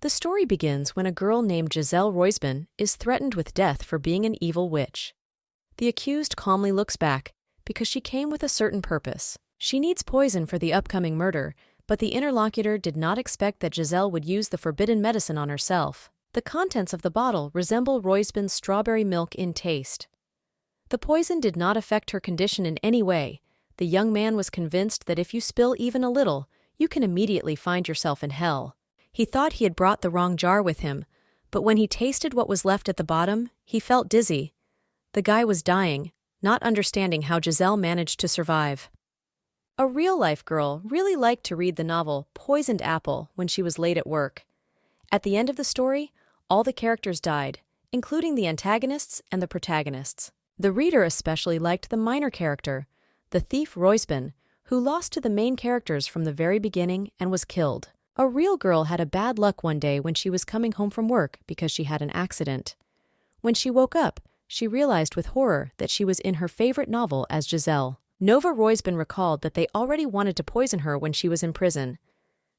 The story begins when a girl named Giselle Roisman is threatened with death for being an evil witch. The accused calmly looks back because she came with a certain purpose. She needs poison for the upcoming murder, but the interlocutor did not expect that Giselle would use the forbidden medicine on herself. The contents of the bottle resemble Roisman's strawberry milk in taste. The poison did not affect her condition in any way. The young man was convinced that if you spill even a little, you can immediately find yourself in hell. He thought he had brought the wrong jar with him, but when he tasted what was left at the bottom, he felt dizzy. The guy was dying, not understanding how Giselle managed to survive. A real-life girl really liked to read the novel Poisoned Apple when she was late at work. At the end of the story, all the characters died, including the antagonists and the protagonists. The reader especially liked the minor character, the thief Roisman, who lost to the main characters from the very beginning and was killed. A real girl had a bad luck one day when she was coming home from work because she had an accident. When she woke up, she realized with horror that she was in her favorite novel as Giselle. Nova Roisman recalled that they already wanted to poison her when she was in prison.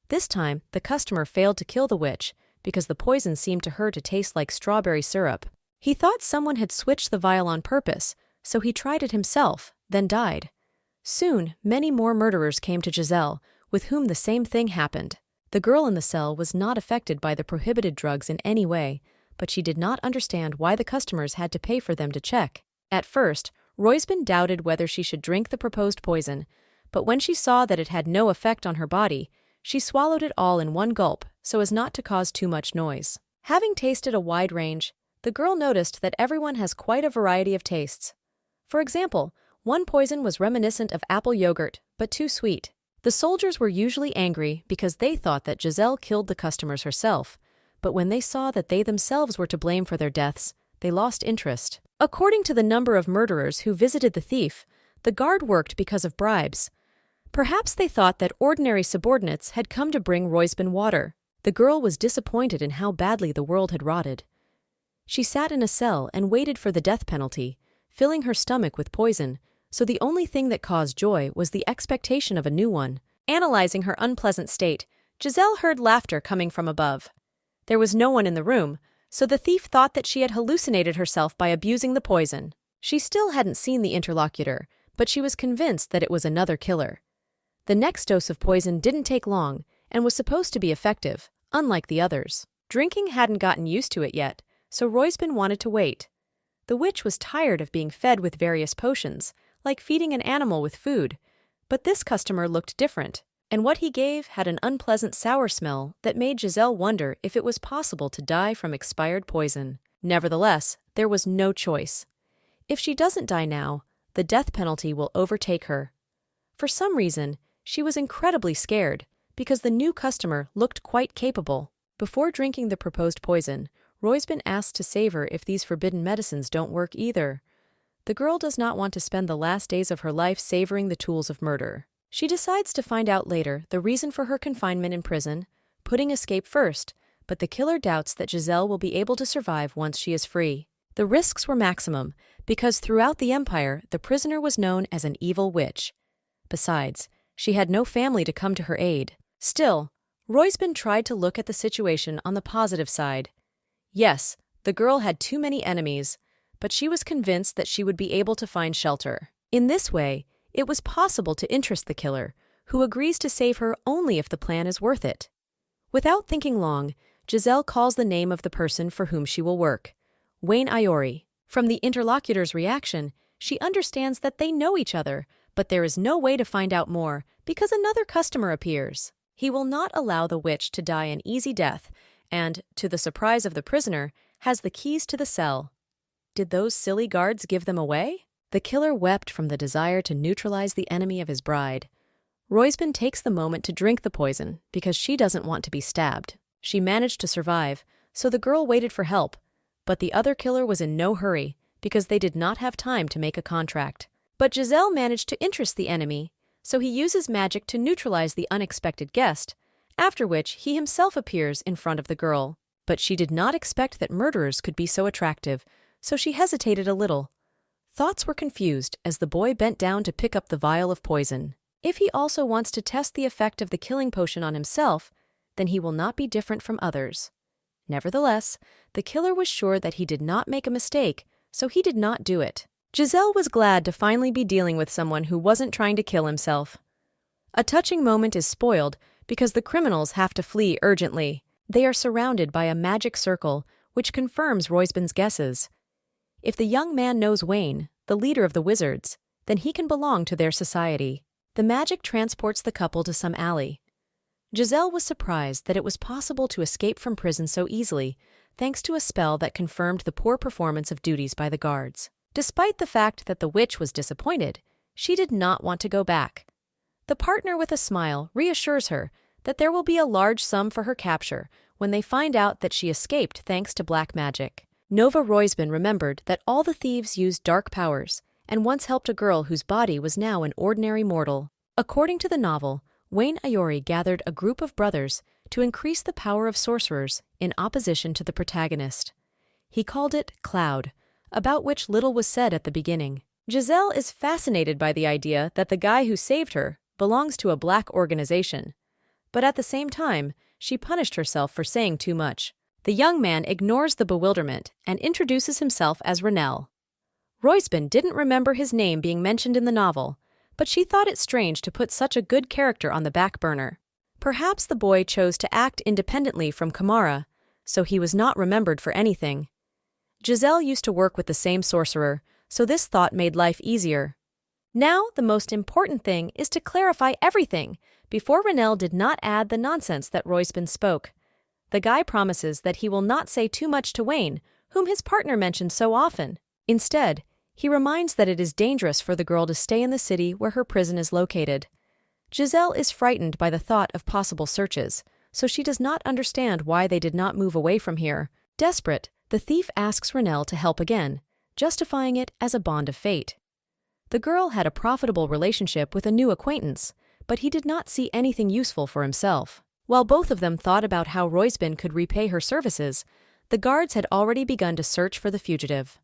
This time, the customer failed to kill the witch because the poison seemed to her to taste like strawberry syrup. He thought someone had switched the vial on purpose, so he tried it himself, then died. Soon, many more murderers came to Giselle, with whom the same thing happened. The girl in the cell was not affected by the prohibited drugs in any way, but she did not understand why the customers had to pay for them to check. At first, Roisman doubted whether she should drink the proposed poison, but when she saw that it had no effect on her body, she swallowed it all in one gulp so as not to cause too much noise. Having tasted a wide range, the girl noticed that everyone has quite a variety of tastes. For example, one poison was reminiscent of apple yogurt, but too sweet. The soldiers were usually angry because they thought that Giselle killed the customers herself, but when they saw that they themselves were to blame for their deaths, they lost interest. According to the number of murderers who visited the thief, the guard worked because of bribes. Perhaps they thought that ordinary subordinates had come to bring Roisman water. The girl was disappointed in how badly the world had rotted. She sat in a cell and waited for the death penalty, filling her stomach with poison, so the only thing that caused joy was the expectation of a new one. Analyzing her unpleasant state, Giselle heard laughter coming from above. There was no one in the room, so the thief thought that she had hallucinated herself by abusing the poison. She still hadn't seen the interlocutor, but she was convinced that it was another killer. The next dose of poison didn't take long and was supposed to be effective, unlike the others. Drinking hadn't gotten used to it yet, so Roisman wanted to wait. The witch was tired of being fed with various potions, like feeding an animal with food, but this customer looked different, and what he gave had an unpleasant sour smell that made Giselle wonder if it was possible to die from expired poison. Nevertheless, there was no choice. If she doesn't die now, the death penalty will overtake her. For some reason, she was incredibly scared, because the new customer looked quite capable. Before drinking the proposed poison, Roisman asked to save her if these forbidden medicines don't work either. The girl does not want to spend the last days of her life savoring the tools of murder. She decides to find out later the reason for her confinement in prison, putting escape first, but the killer doubts that Giselle will be able to survive once she is free. The risks were maximum, because throughout the empire, the prisoner was known as an evil witch. Besides, she had no family to come to her aid. Still, Roisman tried to look at the situation on the positive side. Yes, the girl had too many enemies, but she was convinced that she would be able to find shelter. In this way, it was possible to interest the killer, who agrees to save her only if the plan is worth it. Without thinking long, Giselle calls the name of the person for whom she will work, Wayne Iori. From the interlocutor's reaction, she understands that they know each other, but there is no way to find out more because another customer appears. He will not allow the witch to die an easy death and, to the surprise of the prisoner, has the keys to the cell. Did those silly guards give them away? The killer wept from the desire to neutralize the enemy of his bride. Roisman takes the moment to drink the poison because she doesn't want to be stabbed. She managed to survive, so the girl waited for help, but the other killer was in no hurry because they did not have time to make a contract. But Giselle managed to interest the enemy, so he uses magic to neutralize the unexpected guest, after which he himself appears in front of the girl. But she did not expect that murderers could be so attractive, so she hesitated a little. Thoughts were confused as the boy bent down to pick up the vial of poison. If he also wants to test the effect of the killing potion on himself, then he will not be different from others. Nevertheless, the killer was sure that he did not make a mistake, so he did not do it. Giselle was glad to finally be dealing with someone who wasn't trying to kill himself. A touching moment is spoiled because the criminals have to flee urgently. They are surrounded by a magic circle, which confirms Roysbin's guesses. If the young man knows Wayne, the leader of the wizards, then he can belong to their society. The magic transports the couple to some alley. Giselle was surprised that it was possible to escape from prison so easily, thanks to a spell that confirmed the poor performance of duties by the guards. Despite the fact that the witch was disappointed, she did not want to go back. The partner with a smile reassures her that there will be a large sum for her capture when they find out that she escaped thanks to black magic. Nova Roysbin remembered that all the thieves used dark powers and once helped a girl whose body was now an ordinary mortal. According to the novel, Wayne Ayori gathered a group of brothers to increase the power of sorcerers in opposition to the protagonist. He called it Cloud, about which little was said at the beginning. Giselle is fascinated by the idea that the guy who saved her belongs to a black organization, but at the same time, she punished herself for saying too much. The young man ignores the bewilderment and introduces himself as Renel. Roysbin didn't remember his name being mentioned in the novel, but she thought it strange to put such a good character on the back burner. Perhaps the boy chose to act independently from Kamara, so he was not remembered for anything. Giselle used to work with the same sorcerer, so this thought made life easier. Now, the most important thing is to clarify everything before Renel did not add the nonsense that Roysbin spoke. The guy promises that he will not say too much to Wayne, whom his partner mentioned so often. Instead, he reminds that it is dangerous for the girl to stay in the city where her prison is located. Giselle is frightened by the thought of possible searches, so she does not understand why they did not move away from here. Desperate, the thief asks Renel to help again, justifying it as a bond of fate. The girl had a profitable relationship with a new acquaintance, but he did not see anything useful for himself. While both of them thought about how Roysbin could repay her services, the guards had already begun to search for the fugitive.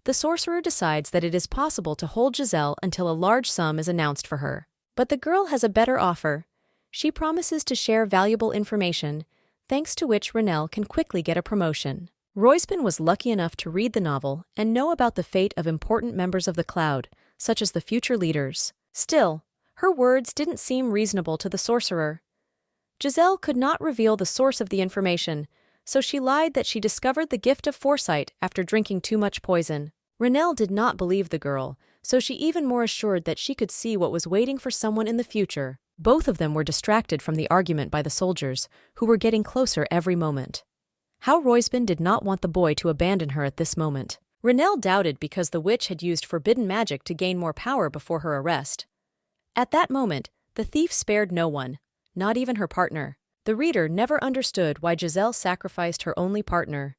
The sorcerer decides that it is possible to hold Giselle until a large sum is announced for her. But the girl has a better offer. She promises to share valuable information, thanks to which Renel can quickly get a promotion. Roysbin was lucky enough to read the novel and know about the fate of important members of the Cloud, such as the future leaders. Still, her words didn't seem reasonable to the sorcerer. Giselle could not reveal the source of the information, so she lied that she discovered the gift of foresight after drinking too much poison. Renel did not believe the girl, so she even more assured that she could see what was waiting for someone in the future. Both of them were distracted from the argument by the soldiers, who were getting closer every moment. How Roysbin did not want the boy to abandon her at this moment. Renel doubted because the witch had used forbidden magic to gain more power before her arrest. At that moment, the thief spared no one, not even her partner. The reader never understood why Giselle sacrificed her only partner.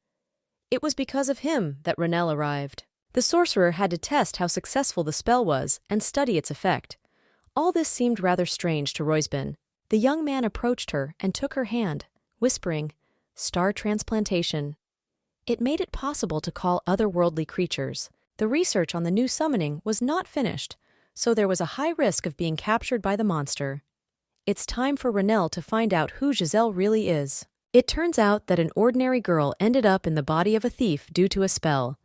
It was because of him that Renel arrived. The sorcerer had to test how successful the spell was and study its effect. All this seemed rather strange to Roysbin. The young man approached her and took her hand, whispering, "Star transplantation." It made it possible to call otherworldly creatures. The research on the new summoning was not finished, so there was a high risk of being captured by the monster. It's time for Renel to find out who Giselle really is. It turns out that an ordinary girl ended up in the body of a thief due to a spell.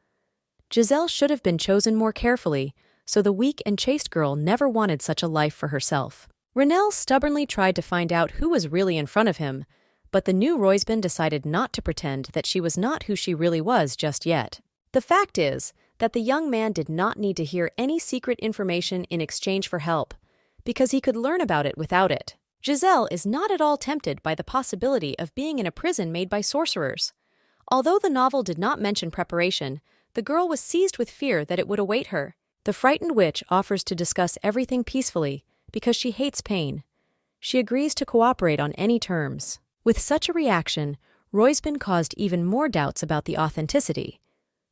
Giselle should have been chosen more carefully, so the weak and chaste girl never wanted such a life for herself. Renel stubbornly tried to find out who was really in front of him, but the new Roysbin decided not to pretend that she was not who she really was just yet. The fact is that the young man did not need to hear any secret information in exchange for help, because he could learn about it without it. Giselle is not at all tempted by the possibility of being in a prison made by sorcerers. Although the novel did not mention preparation, the girl was seized with fear that it would await her. The frightened witch offers to discuss everything peacefully because she hates pain. She agrees to cooperate on any terms. With such a reaction, Roysbin caused even more doubts about the authenticity.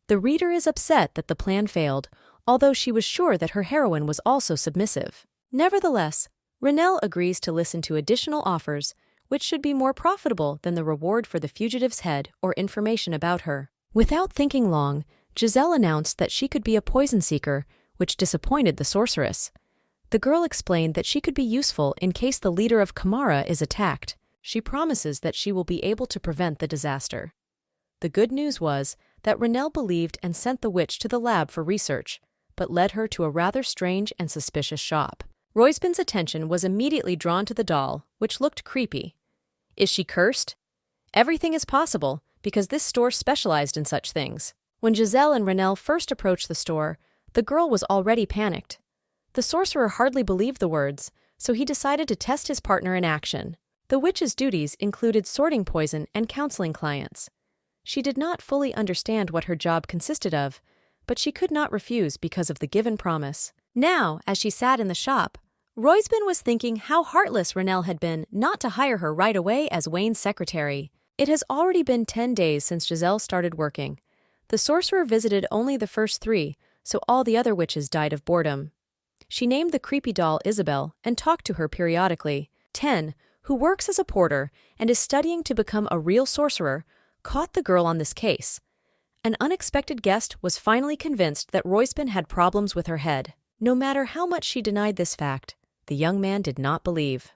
The reader is upset that the plan failed, although she was sure that her heroine was also submissive. Nevertheless, Renel agrees to listen to additional offers, which should be more profitable than the reward for the fugitive's head or information about her. Without thinking long, Giselle announced that she could be a poison seeker, which disappointed the sorceress. The girl explained that she could be useful in case the leader of Kamara is attacked. She promises that she will be able to prevent the disaster. The good news was that Renelle believed and sent the witch to the lab for research, but led her to a rather strange and suspicious shop. Roysbin's attention was immediately drawn to the doll, which looked creepy. Is she cursed? Everything is possible, because this store specialized in such things. When Giselle and Renelle first approached the store, the girl was already panicked. The sorcerer hardly believed the words, so he decided to test his partner in action. The witch's duties included sorting poison and counseling clients. She did not fully understand what her job consisted of, but she could not refuse because of the given promise. Now, as she sat in the shop, Roysbin was thinking how heartless Renelle had been not to hire her right away as Wayne's secretary. It has already been 10 days since Giselle started working. The sorcerer visited only the first 3, so all the other witches died of boredom. She named the creepy doll Isabel and talked to her periodically. 10, who works as a porter and is studying to become a real sorcerer, caught the girl on this case. An unexpected guest was finally convinced that Roysbin had problems with her head. No matter how much she denied this fact, the young man did not believe.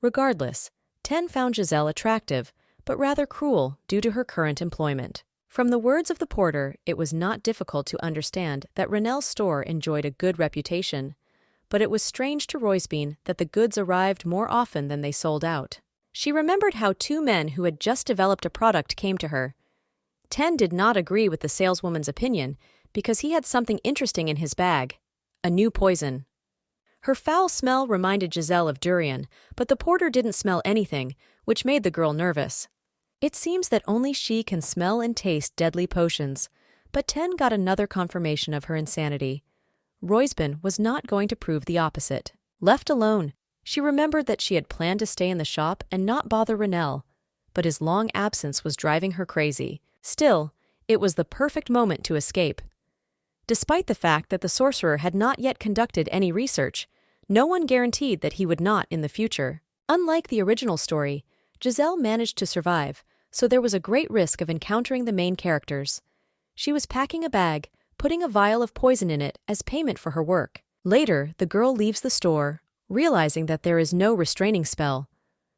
Regardless, 10 found Giselle attractive, but rather cruel due to her current employment. From the words of the porter, it was not difficult to understand that Renelle's store enjoyed a good reputation, but it was strange to Roysbin that the goods arrived more often than they sold out. She remembered how 2 men who had just developed a product came to her. 10 did not agree with the saleswoman's opinion because he had something interesting in his bag, a new poison. Her foul smell reminded Giselle of durian, but the porter didn't smell anything, which made the girl nervous. It seems that only she can smell and taste deadly potions, but 10 got another confirmation of her insanity. Roysbin was not going to prove the opposite. Left alone, she remembered that she had planned to stay in the shop and not bother Renelle, but his long absence was driving her crazy. Still, it was the perfect moment to escape. Despite the fact that the sorcerer had not yet conducted any research, no one guaranteed that he would not in the future. Unlike the original story, Giselle managed to survive, so there was a great risk of encountering the main characters. She was packing a bag, putting a vial of poison in it as payment for her work. Later, the girl leaves the store, realizing that there is no restraining spell.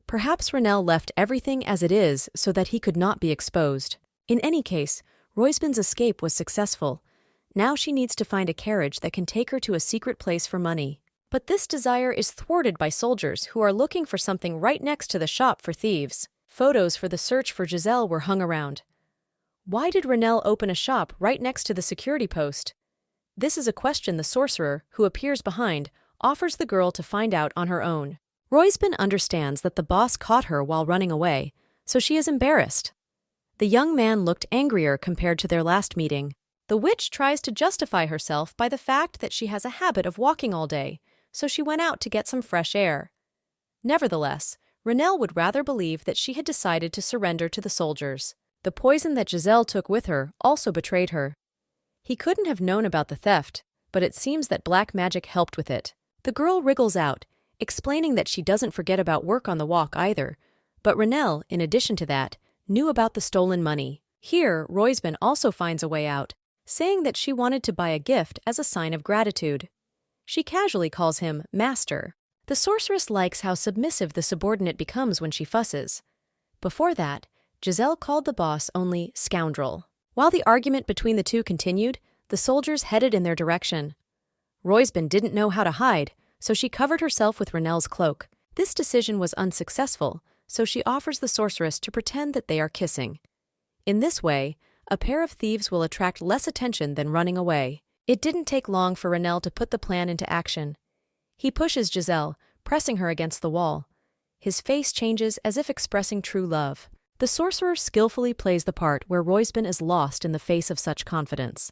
Perhaps Renelle left everything as it is so that he could not be exposed. In any case, Roysbin's escape was successful. Now she needs to find a carriage that can take her to a secret place for money. But this desire is thwarted by soldiers who are looking for something right next to the shop for thieves. Photos for the search for Giselle were hung around. Why did Renelle open a shop right next to the security post? This is a question the sorcerer, who appears behind, offers the girl to find out on her own. Roysbin understands that the boss caught her while running away, so she is embarrassed. The young man looked angrier compared to their last meeting. The witch tries to justify herself by the fact that she has a habit of walking all day, so she went out to get some fresh air. Nevertheless, Renelle would rather believe that she had decided to surrender to the soldiers. The poison that Giselle took with her also betrayed her. He couldn't have known about the theft, but it seems that black magic helped with it. The girl wriggles out, explaining that she doesn't forget about work on the walk either, but Renelle, in addition to that, knew about the stolen money. Here, Roysbin also finds a way out, saying that she wanted to buy a gift as a sign of gratitude. She casually calls him Master. The sorceress likes how submissive the subordinate becomes when she fusses. Before that, Giselle called the boss only scoundrel. While the argument between the two continued, the soldiers headed in their direction. Roysbin didn't know how to hide, so she covered herself with Renelle's cloak. This decision was unsuccessful, so she offers the sorceress to pretend that they are kissing. In this way, a pair of thieves will attract less attention than running away. It didn't take long for Renelle to put the plan into action. He pushes Giselle, pressing her against the wall. His face changes as if expressing true love. The sorcerer skillfully plays the part where Roysbin is lost in the face of such confidence.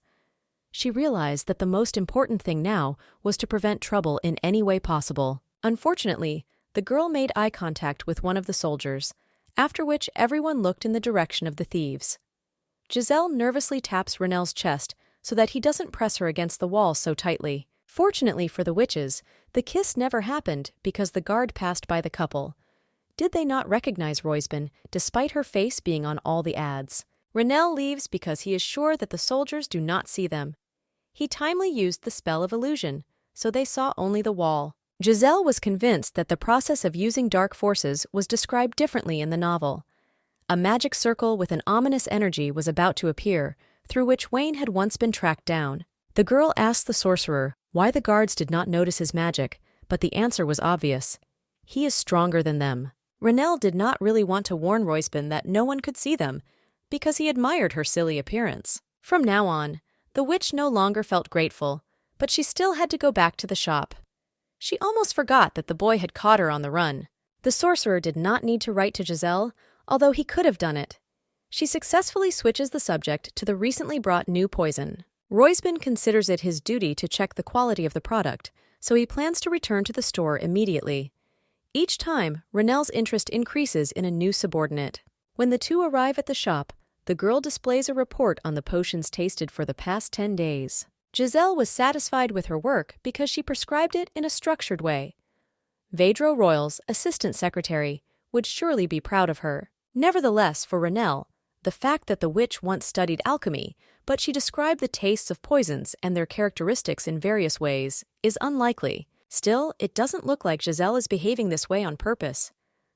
She realized that the most important thing now was to prevent trouble in any way possible. Unfortunately, the girl made eye contact with one of the soldiers, after which everyone looked in the direction of the thieves. Giselle nervously taps Renelle's chest so that he doesn't press her against the wall so tightly. Fortunately for the witches, the kiss never happened because the guard passed by the couple. Did they not recognize Roysbin, despite her face being on all the ads? Renelle leaves because he is sure that the soldiers do not see them. He timely used the spell of illusion, so they saw only the wall. Giselle was convinced that the process of using dark forces was described differently in the novel. A magic circle with an ominous energy was about to appear, through which Wayne had once been tracked down. The girl asked the sorcerer why the guards did not notice his magic, but the answer was obvious. He is stronger than them. Renelle did not really want to warn Royspin that no one could see them, because he admired her silly appearance. From now on, the witch no longer felt grateful, but she still had to go back to the shop. She almost forgot that the boy had caught her on the run. The sorcerer did not need to write to Giselle, although he could have done it. She successfully switches the subject to the recently brought new poison. Royspin considers it his duty to check the quality of the product, so he plans to return to the store immediately. Each time, Renelle's interest increases in a new subordinate. When the two arrive at the shop, the girl displays a report on the potions tasted for the past 10 days. Giselle was satisfied with her work because she prescribed it in a structured way. Vaedro Royal's assistant secretary would surely be proud of her. Nevertheless, for Renelle, the fact that the witch once studied alchemy, but she described the tastes of poisons and their characteristics in various ways, is unlikely. Still, it doesn't look like Giselle is behaving this way on purpose.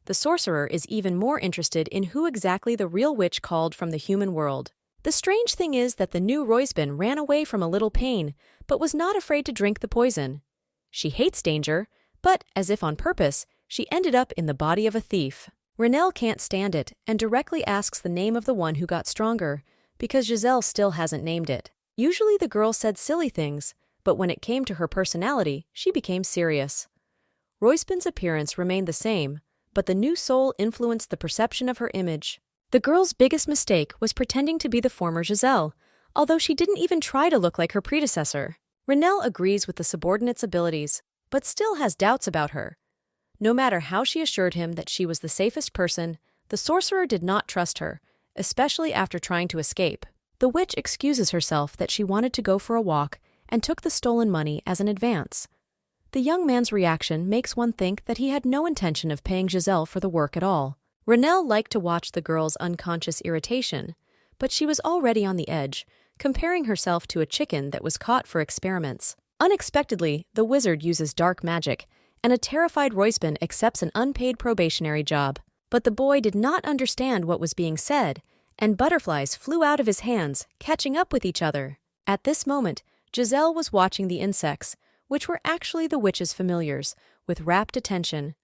The sorcerer is even more interested in who exactly the real witch called from the human world. The strange thing is that the new Royspin ran away from a little pain, but was not afraid to drink the poison. She hates danger, but, as if on purpose, she ended up in the body of a thief. Renelle can't stand it and directly asks the name of the one who got stronger, because Giselle still hasn't named it. Usually the girl said silly things, but when it came to her personality, she became serious. Royspin's appearance remained the same, but the new soul influenced the perception of her image. The girl's biggest mistake was pretending to be the former Giselle, although she didn't even try to look like her predecessor. Renelle agrees with the subordinate's abilities, but still has doubts about her. No matter how she assured him that she was the safest person, the sorcerer did not trust her, especially after trying to escape. The witch excuses herself that she wanted to go for a walk and took the stolen money as an advance. The young man's reaction makes one think that he had no intention of paying Giselle for the work at all. Renelle liked to watch the girl's unconscious irritation, but she was already on the edge, comparing herself to a chicken that was caught for experiments. Unexpectedly, the wizard uses dark magic, and a terrified Royspin accepts an unpaid probationary job. But the boy did not understand what was being said, and butterflies flew out of his hands, catching up with each other. At this moment, Giselle was watching the insects, which were actually the witch's familiars, with rapt attention.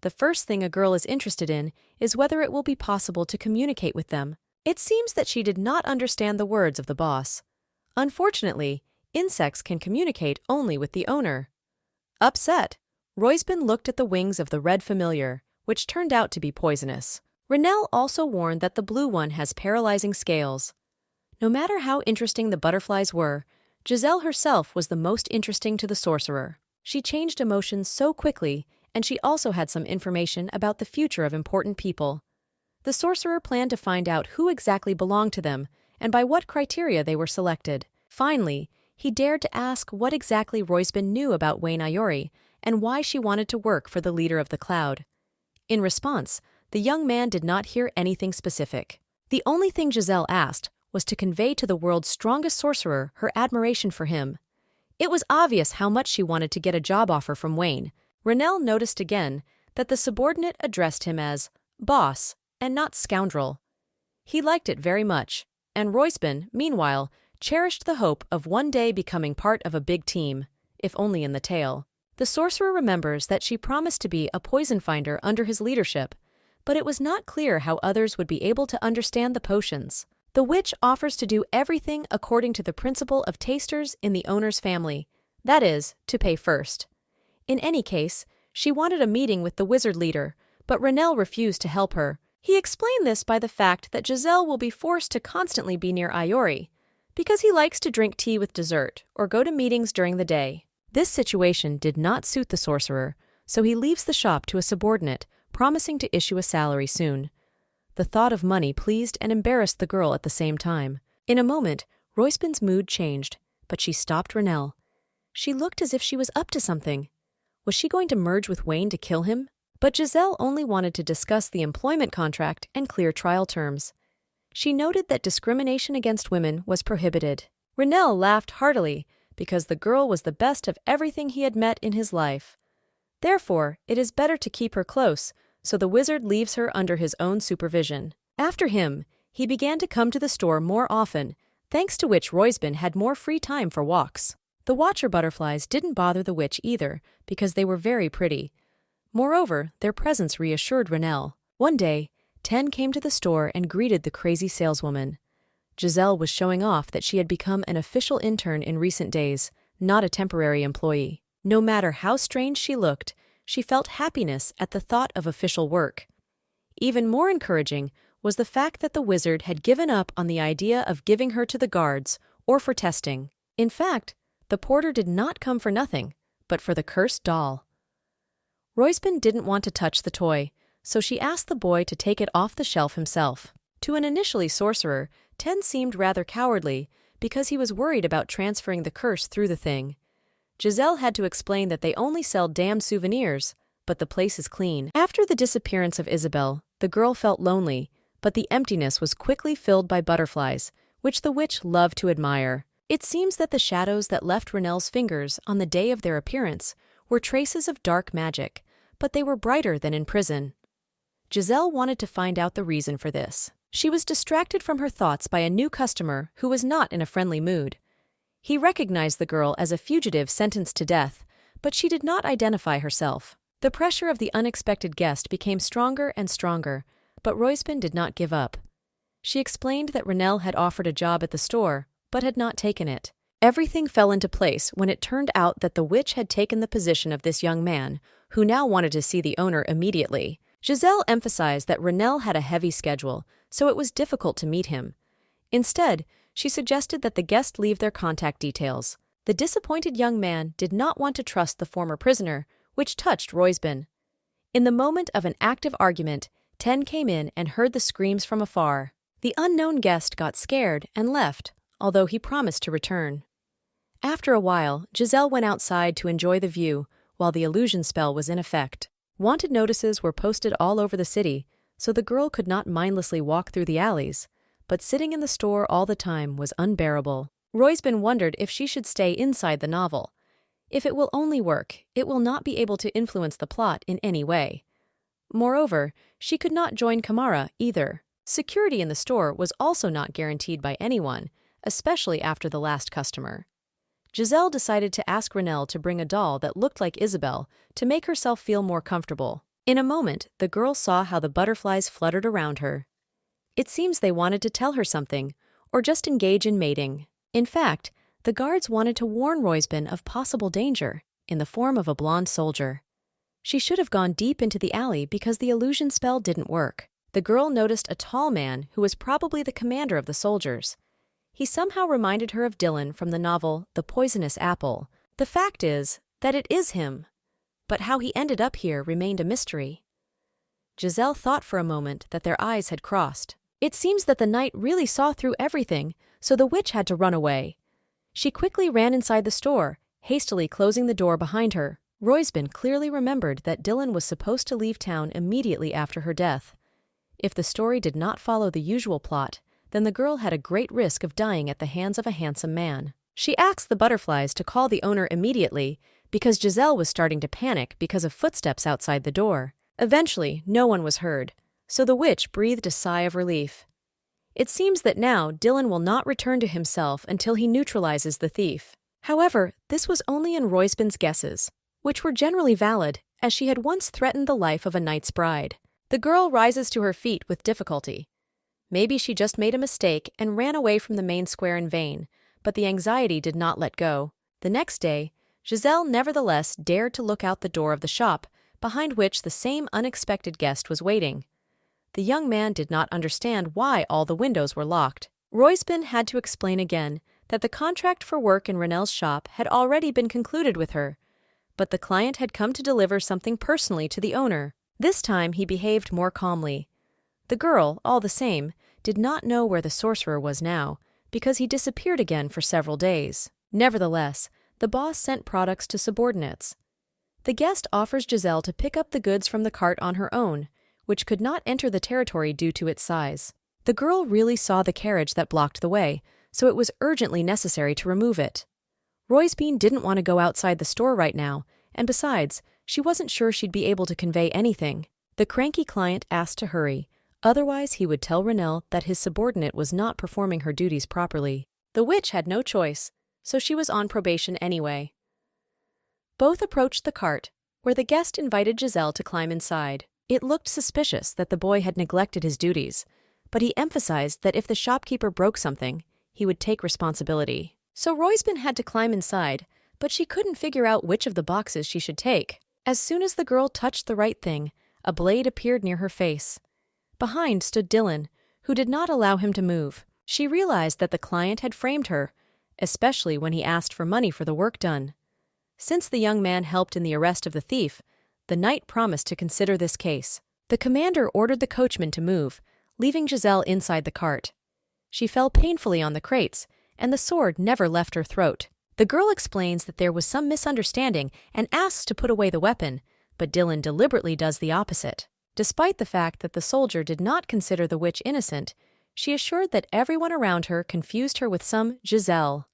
The first thing a girl is interested in is whether it will be possible to communicate with them. It seems that she did not understand the words of the boss. Unfortunately, insects can communicate only with the owner. Upset, Royspin looked at the wings of the red familiar, which turned out to be poisonous. Renelle also warned that the blue one has paralyzing scales. No matter how interesting the butterflies were, Giselle herself was the most interesting to the sorcerer. She changed emotions so quickly, and she also had some information about the future of important people. The sorcerer planned to find out who exactly belonged to them and by what criteria they were selected. Finally, he dared to ask what exactly Royspin knew about Wayne Iori and why she wanted to work for the leader of the Cloud. In response, the young man did not hear anything specific. The only thing Giselle asked was to convey to the world's strongest sorcerer her admiration for him. It was obvious how much she wanted to get a job offer from Wayne. Renelle noticed again that the subordinate addressed him as boss and not scoundrel. He liked it very much, and Royspin, meanwhile, cherished the hope of one day becoming part of a big team, if only in the tale. The sorcerer remembers that she promised to be a poison finder under his leadership, but it was not clear how others would be able to understand the potions. The witch offers to do everything according to the principle of tasters in the owner's family, that is, to pay first. In any case, she wanted a meeting with the wizard leader, but Renelle refused to help her. He explained this by the fact that Giselle will be forced to constantly be near Iori, because he likes to drink tea with dessert or go to meetings during the day. This situation did not suit the sorcerer, so he leaves the shop to a subordinate, promising to issue a salary soon. The thought of money pleased and embarrassed the girl at the same time. In a moment, Royspin's mood changed, but she stopped Renelle. She looked as if she was up to something. Was she going to merge with Wayne to kill him? But Giselle only wanted to discuss the employment contract and clear trial terms. She noted that discrimination against women was prohibited. Renelle laughed heartily, because the girl was the best of everything he had met in his life. Therefore, it is better to keep her close, so the wizard leaves her under his own supervision. After him, he began to come to the store more often, thanks to which Roysben had more free time for walks. The watcher butterflies didn't bother the witch either, because they were very pretty. Moreover, their presence reassured Renelle. One day, Ten came to the store and greeted the crazy saleswoman. Giselle was showing off that she had become an official intern in recent days, not a temporary employee. No matter how strange she looked, she felt happiness at the thought of official work. Even more encouraging was the fact that the wizard had given up on the idea of giving her to the guards or for testing. In fact, the porter did not come for nothing, but for the cursed doll. Roysben didn't want to touch the toy, so she asked the boy to take it off the shelf himself. To an initially sorcerer, Ten seemed rather cowardly because he was worried about transferring the curse through the thing. Giselle had to explain that they only sell damn souvenirs, but the place is clean. After the disappearance of Isabel, the girl felt lonely, but the emptiness was quickly filled by butterflies, which the witch loved to admire. It seems that the shadows that left Renelle's fingers on the day of their appearance were traces of dark magic, but they were brighter than in prison. Giselle wanted to find out the reason for this. She was distracted from her thoughts by a new customer who was not in a friendly mood. He recognized the girl as a fugitive sentenced to death, but she did not identify herself. The pressure of the unexpected guest became stronger and stronger, but Roysben did not give up. She explained that Renelle had offered a job at the store, but had not taken it. Everything fell into place when it turned out that the witch had taken the position of this young man, who now wanted to see the owner immediately. Giselle emphasized that Renelle had a heavy schedule, so it was difficult to meet him. Instead, she suggested that the guest leave their contact details. The disappointed young man did not want to trust the former prisoner, which touched Roysben. In the moment of an active argument, Ten came in and heard the screams from afar. The unknown guest got scared and left, although he promised to return. After a while, Giselle went outside to enjoy the view while the illusion spell was in effect. Wanted notices were posted all over the city, so the girl could not mindlessly walk through the alleys, but sitting in the store all the time was unbearable. Roysben wondered if she should stay inside the novel. If it will only work, it will not be able to influence the plot in any way. Moreover, she could not join Kamara either. Security in the store was also not guaranteed by anyone, especially after the last customer. Giselle decided to ask Renelle to bring a doll that looked like Isabel to make herself feel more comfortable. In a moment, the girl saw how the butterflies fluttered around her. It seems they wanted to tell her something, or just engage in mating. In fact, the guards wanted to warn Roysben of possible danger, in the form of a blonde soldier. She should have gone deep into the alley because the illusion spell didn't work. The girl noticed a tall man who was probably the commander of the soldiers. He somehow reminded her of Dylan from the novel The Poisonous Apple. The fact is that it is him, but how he ended up here remained a mystery. Giselle thought for a moment that their eyes had crossed. It seems that the knight really saw through everything, so the witch had to run away. She quickly ran inside the store, hastily closing the door behind her. Roysben clearly remembered that Dylan was supposed to leave town immediately after her death. If the story did not follow the usual plot, then the girl had a great risk of dying at the hands of a handsome man. She asked the butterflies to call the owner immediately because Giselle was starting to panic because of footsteps outside the door. Eventually, no one was heard, so the witch breathed a sigh of relief. It seems that now Dylan will not return to himself until he neutralizes the thief. However, this was only in Roysben's guesses, which were generally valid, as she had once threatened the life of a knight's bride. The girl rises to her feet with difficulty. Maybe she just made a mistake and ran away from the main square in vain, but the anxiety did not let go. The next day, Giselle nevertheless dared to look out the door of the shop, behind which the same unexpected guest was waiting. The young man did not understand why all the windows were locked. Roysben had to explain again that the contract for work in Renelle's shop had already been concluded with her, but the client had come to deliver something personally to the owner. This time he behaved more calmly. The girl, all the same, did not know where the sorcerer was now, because he disappeared again for several days. Nevertheless, the boss sent products to subordinates. The guest offers Giselle to pick up the goods from the cart on her own, which could not enter the territory due to its size. The girl really saw the carriage that blocked the way, so it was urgently necessary to remove it. Roysben didn't want to go outside the store right now, and besides, She wasn't sure she'd be able to convey anything. The cranky client asked to hurry, otherwise he would tell Renelle that his subordinate was not performing her duties properly. The witch had no choice, so she was on probation anyway. Both approached the cart, where the guest invited Giselle to climb inside. It looked suspicious that the boy had neglected his duties, but he emphasized that if the shopkeeper broke something, he would take responsibility. So Roysben had to climb inside, but she couldn't figure out which of the boxes she should take. As soon as the girl touched the right thing, a blade appeared near her face. Behind stood Dylan, who did not allow him to move. She realized that the client had framed her, especially when he asked for money for the work done. Since the young man helped in the arrest of the thief, the knight promised to consider this case. The commander ordered the coachman to move, leaving Giselle inside the cart. She fell painfully on the crates, and the sword never left her throat. The girl explains that there was some misunderstanding and asks to put away the weapon, but Dylan deliberately does the opposite. Despite the fact that the soldier did not consider the witch innocent, she assured that everyone around her confused her with some Giselle.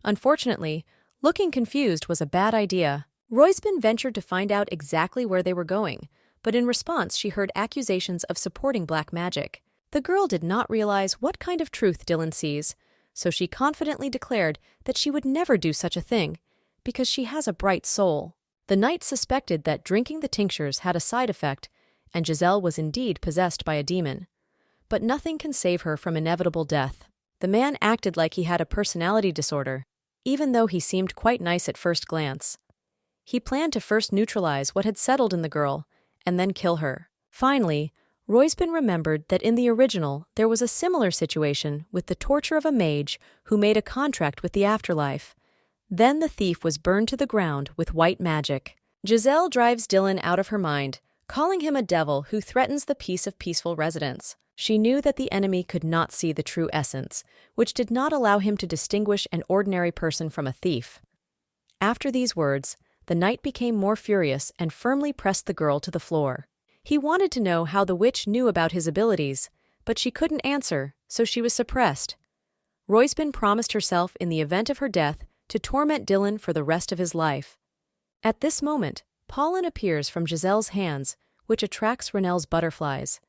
Unfortunately, looking confused was a bad idea. Roysben ventured to find out exactly where they were going, but in response she heard accusations of supporting black magic. The girl did not realize what kind of truth Dylan sees, so she confidently declared that she would never do such a thing, because she has a bright soul. The knight suspected that drinking the tinctures had a side effect, and Giselle was indeed possessed by a demon. But nothing can save her from inevitable death. The man acted like he had a personality disorder, even though he seemed quite nice at first glance. He planned to first neutralize what had settled in the girl, and then kill her. Finally, Roysben remembered that in the original there was a similar situation with the torture of a mage who made a contract with the afterlife. Then the thief was burned to the ground with white magic. Giselle drives Dylan out of her mind, calling him a devil who threatens the peace of peaceful residents. She knew that the enemy could not see the true essence, which did not allow him to distinguish an ordinary person from a thief. After these words, the knight became more furious and firmly pressed the girl to the floor. He wanted to know how the witch knew about his abilities, but she couldn't answer, so she was suppressed. Roysben promised herself in the event of her death to torment Dylan for the rest of his life. At this moment, pollen appears from Giselle's hands, which attracts Renelle's butterflies.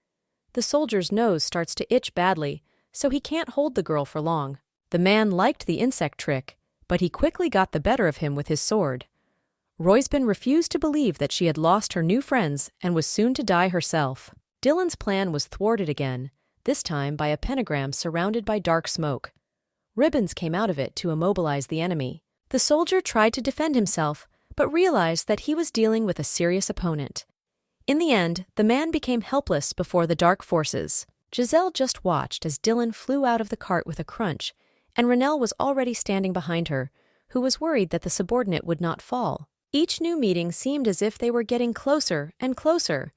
The soldier's nose starts to itch badly, so he can't hold the girl for long. The man liked the insect trick, but he quickly got the better of him with his sword. Roysben refused to believe that she had lost her new friends and was soon to die herself. Dylan's plan was thwarted again, this time by a pentagram surrounded by dark smoke. Ribbons came out of it to immobilize the enemy. The soldier tried to defend himself, but realized that he was dealing with a serious opponent. In the end, the man became helpless before the dark forces. Giselle just watched as Dylan flew out of the cart with a crunch, and Renelle was already standing behind her, who was worried that the subordinate would not fall. Each new meeting seemed as if they were getting closer and closer.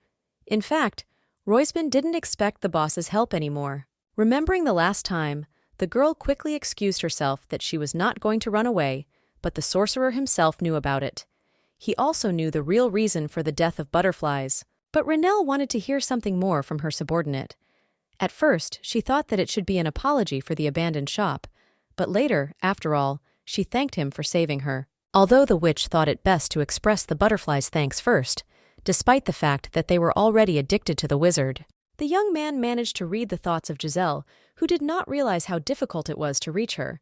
In fact, Roysben didn't expect the boss's help anymore. Remembering the last time, the girl quickly excused herself that she was not going to run away, but the sorcerer himself knew about it. He also knew the real reason for the death of butterflies, but Renelle wanted to hear something more from her subordinate. At first, she thought that it should be an apology for the abandoned shop, but later, after all, she thanked him for saving her. Although the witch thought it best to express the butterflies' thanks first, despite the fact that they were already addicted to the wizard. The young man managed to read the thoughts of Giselle, who did not realize how difficult it was to reach her.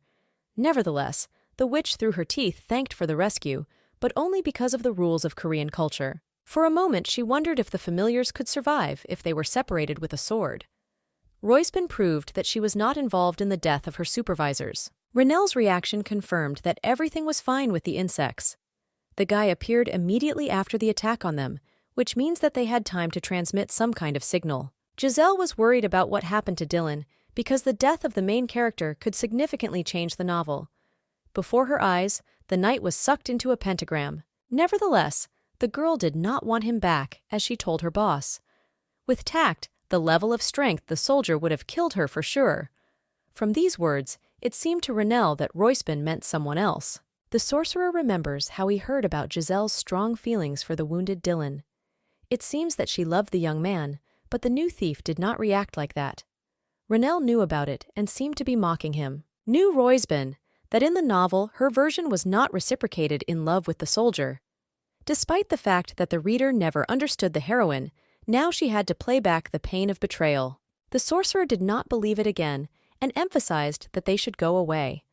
Nevertheless, the witch through her teeth thanked for the rescue, but only because of the rules of Korean culture. For a moment she wondered if the familiars could survive if they were separated with a sword. Roysben proved that she was not involved in the death of her supervisors. Renelle's reaction confirmed that everything was fine with the insects. The guy appeared immediately after the attack on them, which means that they had time to transmit some kind of signal. Giselle was worried about what happened to Dylan because the death of the main character could significantly change the novel. Before her eyes, the knight was sucked into a pentagram. Nevertheless, the girl did not want him back, as she told her boss. With tact, the level of strength the soldier would have killed her for sure. From these words, it seemed to Renelle that Roysben meant someone else. The sorcerer remembers how he heard about Giselle's strong feelings for the wounded Dylan. It seems that she loved the young man, but the new thief did not react like that. Renelle knew about it and seemed to be mocking him. Knew Roysben that in the novel her version was not reciprocated in love with the soldier. Despite the fact that the reader never understood the heroine, now she had to play back the pain of betrayal. The sorcerer did not believe it again and emphasized that they should go away.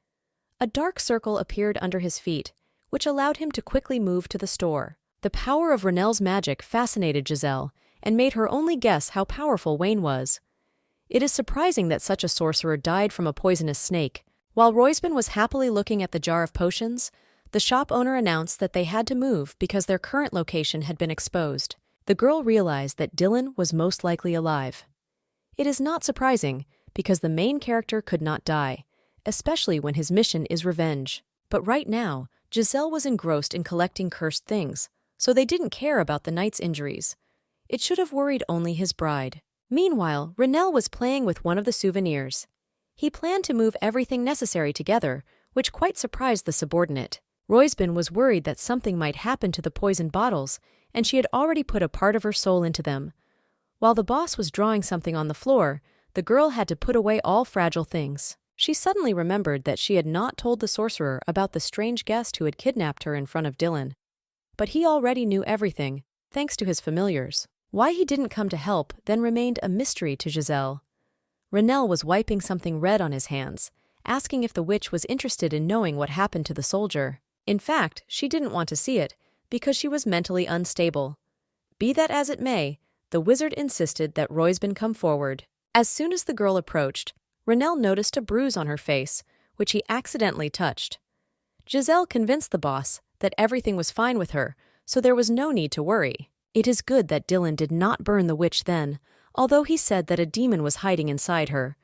A dark circle appeared under his feet, which allowed him to quickly move to the store. The power of Renel's magic fascinated Giselle and made her only guess how powerful Wayne was. It is surprising that such a sorcerer died from a poisonous snake. While Royston was happily looking at the jar of potions, the shop owner announced that they had to move because their current location had been exposed. The girl realized that Dylan was most likely alive. It is not surprising, because the main character could not die, especially when his mission is revenge. But right now, Giselle was engrossed in collecting cursed things, so they didn't care about the knight's injuries. It should have worried only his bride. Meanwhile, Renel was playing with one of the souvenirs. He planned to move everything necessary together, which quite surprised the subordinate. Royston was worried that something might happen to the poisoned bottles, and she had already put a part of her soul into them. While the boss was drawing something on the floor, the girl had to put away all fragile things. She suddenly remembered that she had not told the sorcerer about the strange guest who had kidnapped her in front of Dylan. But he already knew everything, thanks to his familiars. Why he didn't come to help then remained a mystery to Giselle. Renel was wiping something red on his hands, asking if the witch was interested in knowing what happened to the soldier. In fact, she didn't want to see it, because she was mentally unstable. Be that as it may, the wizard insisted that Royston come forward. As soon as the girl approached, Renel noticed a bruise on her face, which he accidentally touched. Giselle convinced the boss that everything was fine with her, so there was no need to worry. It is good that Dylan did not burn the witch then, although he said that a demon was hiding inside her.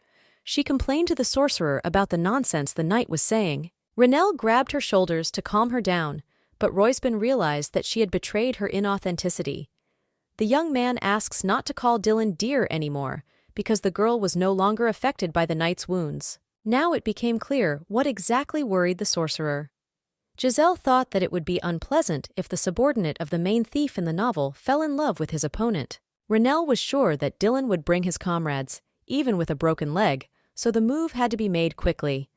She complained to the sorcerer about the nonsense the knight was saying. Renel grabbed her shoulders to calm her down, but Royston realized that she had betrayed her inauthenticity. The young man asks not to call Dylan dear anymore, because the girl was no longer affected by the knight's wounds. Now it became clear what exactly worried the sorcerer. Giselle thought that it would be unpleasant if the subordinate of the main thief in the novel fell in love with his opponent. Renel was sure that Dylan would bring his comrades, even with a broken leg, so the move had to be made quickly.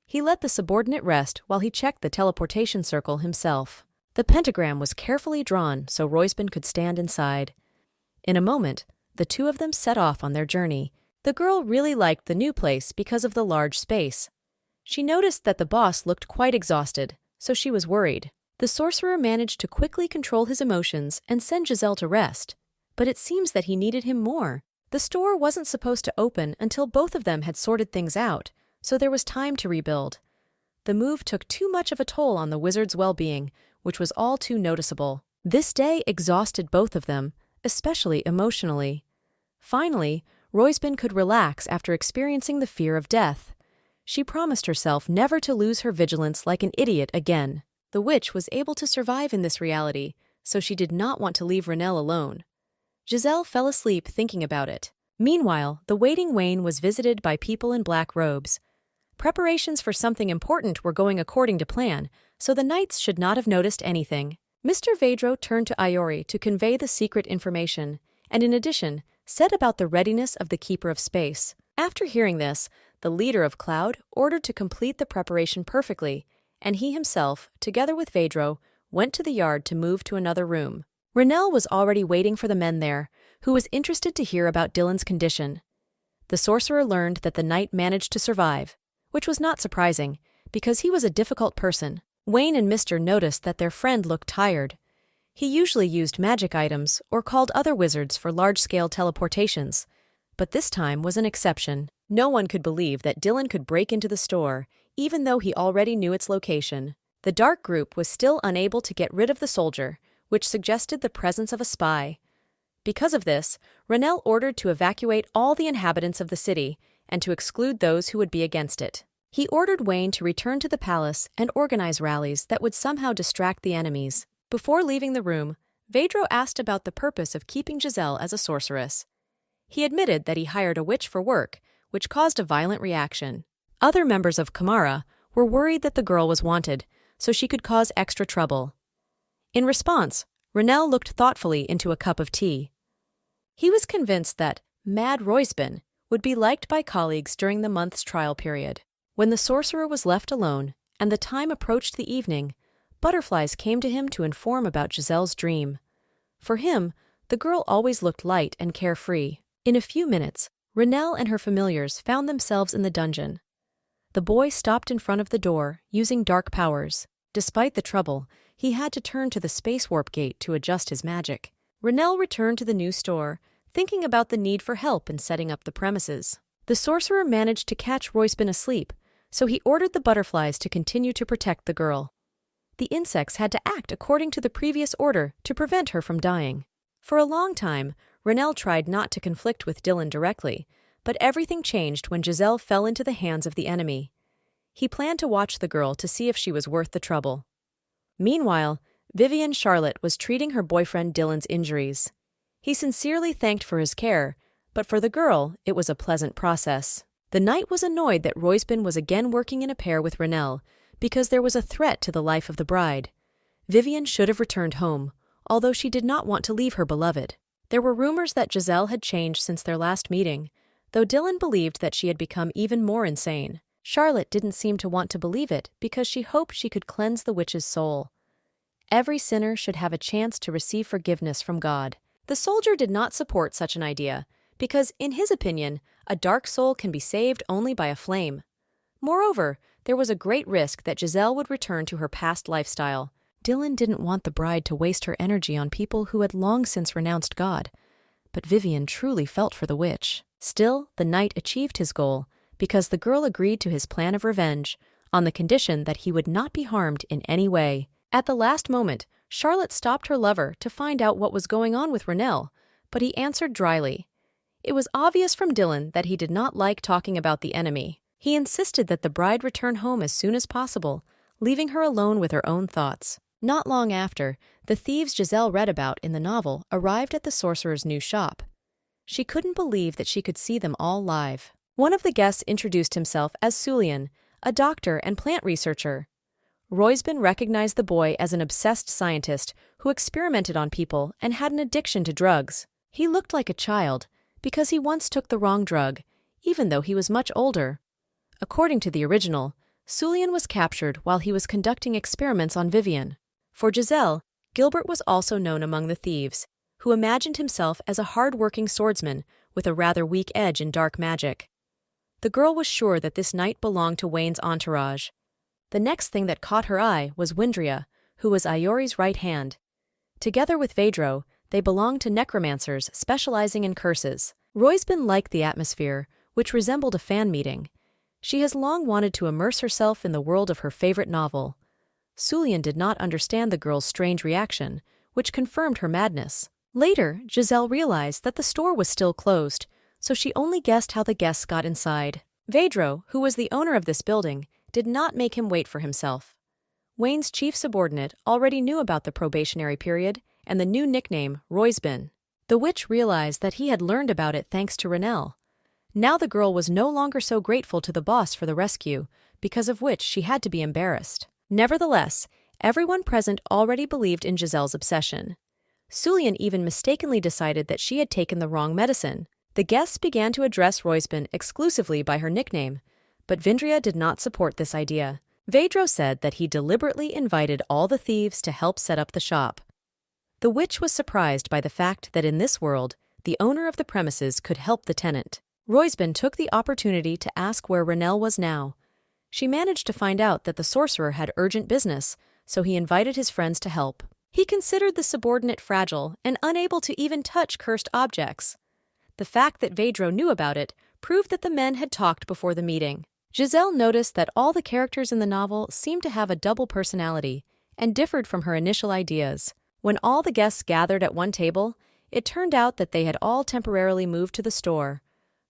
He let the subordinate rest while he checked the teleportation circle himself. The pentagram was carefully drawn so Royston could stand inside. In a moment, the two of them set off on their journey. The girl really liked the new place because of the large space. She noticed that the boss looked quite exhausted, so she was worried. The sorcerer managed to quickly control his emotions and send Giselle to rest, but it seems that he needed him more. The store wasn't supposed to open until both of them had sorted things out, so there was time to rebuild. The move took too much of a toll on the wizard's well-being, which was all too noticeable. This day exhausted both of them, especially emotionally. Finally, Royston could relax after experiencing the fear of death. She promised herself never to lose her vigilance like an idiot again. The witch was able to survive in this reality, so she did not want to leave Renel alone. Giselle fell asleep thinking about it. Meanwhile, the waiting Wayne was visited by people in black robes. Preparations for something important were going according to plan, so the knights should not have noticed anything. Mr. Vedro turned to Iori to convey the secret information, and in addition, said about the readiness of the Keeper of Space. After hearing this, the leader of Cloud ordered to complete the preparation perfectly, and he himself, together with Vedro, went to the yard to move to another room. Renel was already waiting for the men there, who was interested to hear about Dylan's condition. The sorcerer learned that the knight managed to survive, which was not surprising, because he was a difficult person. Wayne and Mr. noticed that their friend looked tired. He usually used magic items or called other wizards for large-scale teleportations, but this time was an exception. No one could believe that Dylan could break into the store, even though he already knew its location. The dark group was still unable to get rid of the soldier, which suggested the presence of a spy. Because of this, Renel ordered to evacuate all the inhabitants of the city and to exclude those who would be against it. He ordered Wayne to return to the palace and organize rallies that would somehow distract the enemies. Before leaving the room, Vedro asked about the purpose of keeping Giselle as a sorceress. He admitted that he hired a witch for work, which caused a violent reaction. Other members of Kamara were worried that the girl was wanted, so she could cause extra trouble. In response, Renel looked thoughtfully into a cup of tea. He was convinced that Mad Royston would be liked by colleagues during the month's trial period. When the sorcerer was left alone and the time approached the evening, Butterflies came to him to inform about Giselle's dream. For him, the girl always looked light and carefree. In a few minutes, Renelle and her familiars found themselves in the dungeon. The boy stopped in front of the door, using dark powers. Despite the trouble, he had to turn to the space warp gate to adjust his magic. Renelle returned to the new store, thinking about the need for help in setting up the premises. The sorcerer managed to catch Royspin asleep, so he ordered the butterflies to continue to protect the girl. The insects had to act according to the previous order to prevent her from dying. For a long time, Renelle tried not to conflict with Dylan directly, but everything changed when Giselle fell into the hands of the enemy. He planned to watch the girl to see if she was worth the trouble. Meanwhile, Vivian Charlotte was treating her boyfriend Dylan's injuries. He sincerely thanked for his care, but for the girl, it was a pleasant process. The knight was annoyed that Royspin was again working in a pair with Renelle, because there was a threat to the life of the bride. Vivian should have returned home, although she did not want to leave her beloved. There were rumors that Giselle had changed since their last meeting, though Dylan believed that she had become even more insane. Charlotte didn't seem to want to believe it because she hoped she could cleanse the witch's soul. Every sinner should have a chance to receive forgiveness from God. The soldier did not support such an idea, because, in his opinion, a dark soul can be saved only by a flame. Moreover, there was a great risk that Giselle would return to her past lifestyle. Dylan didn't want the bride to waste her energy on people who had long since renounced God, but Vivian truly felt for the witch. Still, the knight achieved his goal, because the girl agreed to his plan of revenge, on the condition that he would not be harmed in any way. At the last moment, Charlotte stopped her lover to find out what was going on with Renelle, but he answered dryly. It was obvious from Dylan that he did not like talking about the enemy. He insisted that the bride return home as soon as possible, leaving her alone with her own thoughts. Not long after, the thieves Giselle read about in the novel arrived at the sorcerer's new shop. She couldn't believe that she could see them all live. One of the guests introduced himself as Sulian, a doctor and plant researcher. Royspin recognized the boy as an obsessed scientist who experimented on people and had an addiction to drugs. He looked like a child because he once took the wrong drug, even though he was much older. According to the original, Sulian was captured while he was conducting experiments on Vivian. For Giselle, Gilbert was also known among the thieves, who imagined himself as a hard-working swordsman with a rather weak edge in dark magic. The girl was sure that this knight belonged to Wayne's entourage. The next thing that caught her eye was Windria, who was Iori's right hand. Together with Vedro, they belonged to necromancers specializing in curses. Royspin liked the atmosphere, which resembled a fan meeting. She has long wanted to immerse herself in the world of her favorite novel. Sulian did not understand the girl's strange reaction, which confirmed her madness. Later, Giselle realized that the store was still closed, so she only guessed how the guests got inside. Vedro, who was the owner of this building, did not make him wait for himself. Wayne's chief subordinate already knew about the probationary period and the new nickname, Royspin. The witch realized that he had learned about it thanks to Renelle. Now the girl was no longer so grateful to the boss for the rescue, because of which she had to be embarrassed. Nevertheless, everyone present already believed in Giselle's obsession. Sulian even mistakenly decided that she had taken the wrong medicine. The guests began to address Royspin exclusively by her nickname, but Vindria did not support this idea. Vedro said that he deliberately invited all the thieves to help set up the shop. The witch was surprised by the fact that in this world, the owner of the premises could help the tenant. Royspin took the opportunity to ask where Renelle was now. She managed to find out that the sorcerer had urgent business, so he invited his friends to help. He considered the subordinate fragile and unable to even touch cursed objects. The fact that Vedro knew about it proved that the men had talked before the meeting. Giselle noticed that all the characters in the novel seemed to have a double personality and differed from her initial ideas. When all the guests gathered at one table, it turned out that they had all temporarily moved to the store.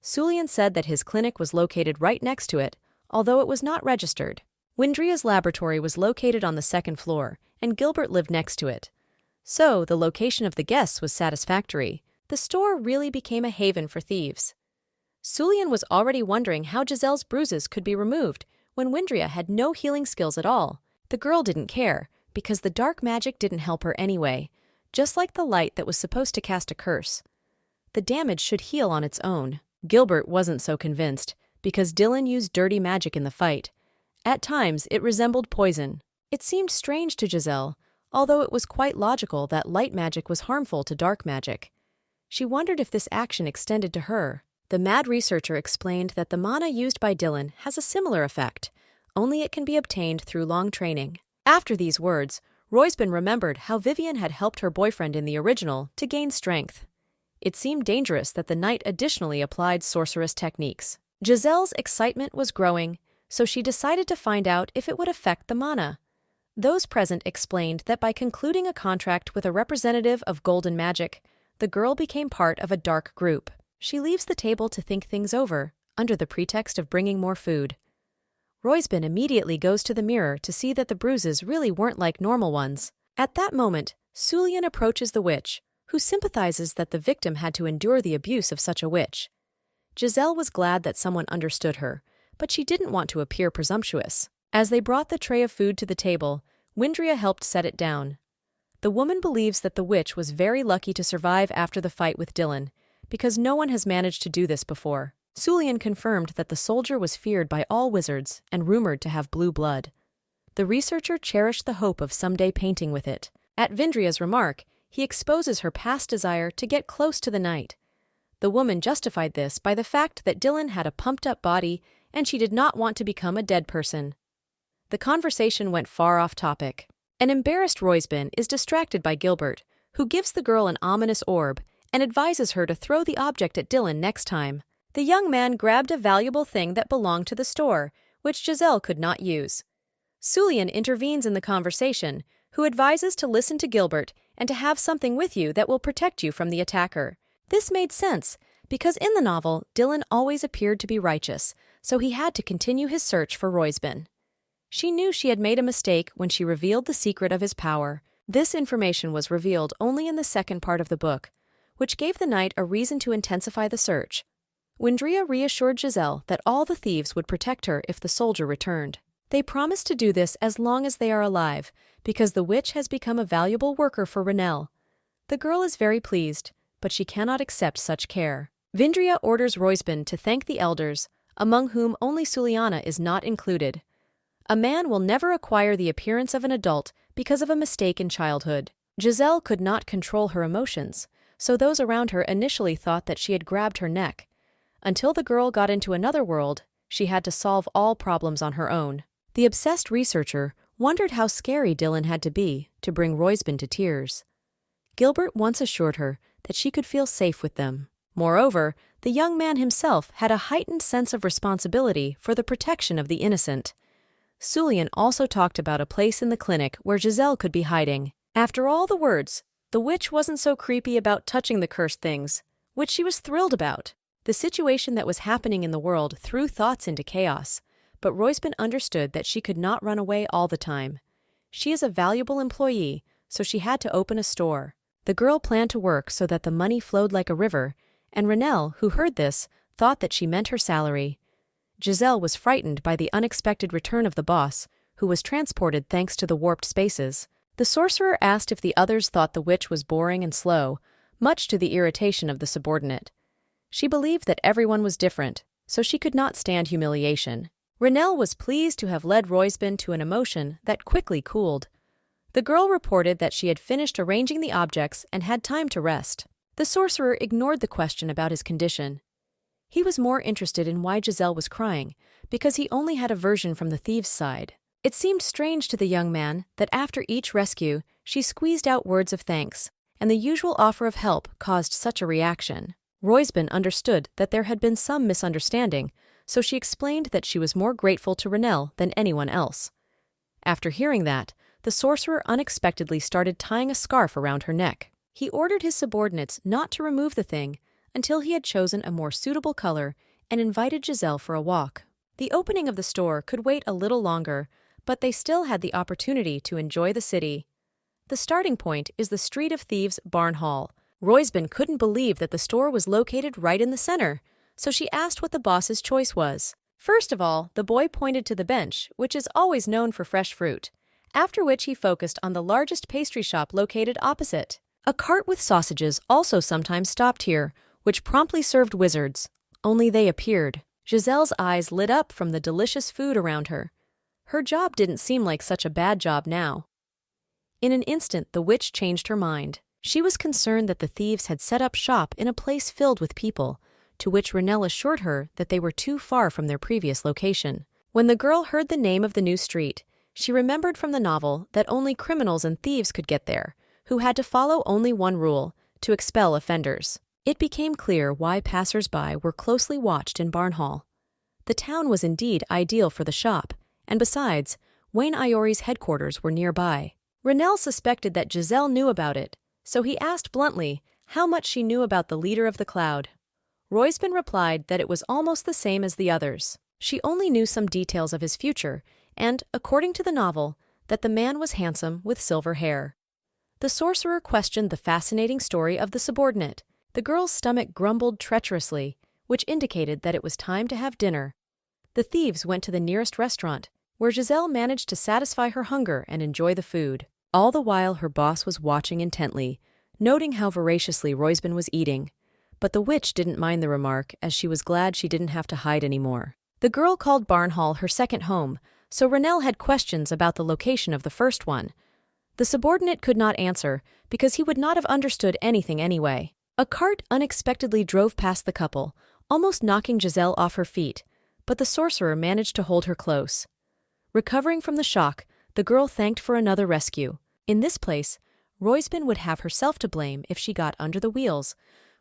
Sulian said that his clinic was located right next to it, although it was not registered. Windria's laboratory was located on the second floor, and Gilbert lived next to it. So, the location of the guests was satisfactory. The store really became a haven for thieves. Sulian was already wondering how Giselle's bruises could be removed when Windria had no healing skills at all. The girl didn't care, because the dark magic didn't help her anyway, just like the light that was supposed to cast a curse. The damage should heal on its own. Gilbert wasn't so convinced, because Dylan used dirty magic in the fight. At times, it resembled poison. It seemed strange to Giselle, although it was quite logical that light magic was harmful to dark magic. She wondered if this action extended to her. The mad researcher explained that the mana used by Dylan has a similar effect, only it can be obtained through long training. After these words, Roysben remembered how Vivian had helped her boyfriend in the original to gain strength. It seemed dangerous that the knight additionally applied sorceress techniques. Giselle's excitement was growing, so she decided to find out if it would affect the mana. Those present explained that by concluding a contract with a representative of golden magic, the girl became part of a dark group. She leaves the table to think things over, under the pretext of bringing more food. Roysben immediately goes to the mirror to see that the bruises really weren't like normal ones. At that moment, Sulian approaches the witch, who sympathizes that the victim had to endure the abuse of such a witch. Giselle was glad that someone understood her, but she didn't want to appear presumptuous. As they brought the tray of food to the table, Windria helped set it down. The woman believes that the witch was very lucky to survive after the fight with Dylan, because no one has managed to do this before. Sulian confirmed that the soldier was feared by all wizards and rumored to have blue blood. The researcher cherished the hope of someday painting with it. At Vindria's remark, he exposes her past desire to get close to the knight. The woman justified this by the fact that Dylan had a pumped-up body and she did not want to become a dead person. The conversation went far off topic. An embarrassed Roysben is distracted by Gilbert, who gives the girl an ominous orb and advises her to throw the object at Dylan next time. The young man grabbed a valuable thing that belonged to the store, which Giselle could not use. Sulian intervenes in the conversation, who advises to listen to Gilbert and to have something with you that will protect you from the attacker. This made sense, because in the novel, Dylan always appeared to be righteous, so he had to continue his search for Roysben. She knew she had made a mistake when she revealed the secret of his power. This information was revealed only in the second part of the book, which gave the knight a reason to intensify the search. Windria reassured Giselle that all the thieves would protect her if the soldier returned. They promised to do this as long as they are alive, because the witch has become a valuable worker for Renelle. The girl is very pleased, but she cannot accept such care. Vindria orders Roysben to thank the elders, among whom only Suliana is not included. A man will never acquire the appearance of an adult because of a mistake in childhood. Giselle could not control her emotions, so those around her initially thought that she had grabbed her neck. Until the girl got into another world, she had to solve all problems on her own. The obsessed researcher wondered how scary Dylan had to be to bring Roysben to tears. Gilbert once assured her that she could feel safe with them. Moreover, the young man himself had a heightened sense of responsibility for the protection of the innocent. Sulian also talked about a place in the clinic where Giselle could be hiding. After all the words, the witch wasn't so creepy about touching the cursed things, which she was thrilled about. The situation that was happening in the world threw thoughts into chaos, but Roysben understood that she could not run away all the time. She is a valuable employee, so she had to open a store. The girl planned to work so that the money flowed like a river, and Renelle, who heard this, thought that she meant her salary. Giselle was frightened by the unexpected return of the boss, who was transported thanks to the warped spaces. The sorcerer asked if the others thought the witch was boring and slow, much to the irritation of the subordinate. She believed that everyone was different, so she could not stand humiliation. Renelle was pleased to have led Roysben to an emotion that quickly cooled. The girl reported that she had finished arranging the objects and had time to rest. The sorcerer ignored the question about his condition. He was more interested in why Giselle was crying, because he only had a version from the thieves' side. It seemed strange to the young man that after each rescue, she squeezed out words of thanks, and the usual offer of help caused such a reaction. Roysben understood that there had been some misunderstanding, so she explained that she was more grateful to Renelle than anyone else. After hearing that, the sorcerer unexpectedly started tying a scarf around her neck. He ordered his subordinates not to remove the thing until he had chosen a more suitable color and invited Giselle for a walk. The opening of the store could wait a little longer, but they still had the opportunity to enjoy the city. The starting point is the Street of Thieves Barn Hall. Roysben couldn't believe that the store was located right in the center, so she asked what the boss's choice was. First of all, the boy pointed to the bench, which is always known for fresh fruit, after which he focused on the largest pastry shop located opposite. A cart with sausages also sometimes stopped here, which promptly served wizards. Only they appeared. Giselle's eyes lit up from the delicious food around her. Her job didn't seem like such a bad job now. In an instant, the witch changed her mind. She was concerned that the thieves had set up shop in a place filled with people, to which Renelle assured her that they were too far from their previous location. When the girl heard the name of the new street, she remembered from the novel that only criminals and thieves could get there, who had to follow only one rule: to expel offenders. It became clear why passers-by were closely watched in Barnhall. The town was indeed ideal for the shop, and besides, Wayne Iori's headquarters were nearby. Renelle suspected that Giselle knew about it, so he asked bluntly how much she knew about the leader of the cloud. Royston replied that it was almost the same as the others. She only knew some details of his future, and, according to the novel, that the man was handsome with silver hair. The sorcerer questioned the fascinating story of the subordinate. The girl's stomach grumbled treacherously, which indicated that it was time to have dinner. The thieves went to the nearest restaurant, where Giselle managed to satisfy her hunger and enjoy the food. All the while her boss was watching intently, noting how voraciously Royston was eating. But the witch didn't mind the remark, as she was glad she didn't have to hide anymore. The girl called Barnhall her second home, so Renelle had questions about the location of the first one. The subordinate could not answer, because he would not have understood anything anyway. A cart unexpectedly drove past the couple, almost knocking Giselle off her feet, but the sorcerer managed to hold her close. Recovering from the shock, the girl thanked for another rescue. In this place, Royston would have herself to blame if she got under the wheels,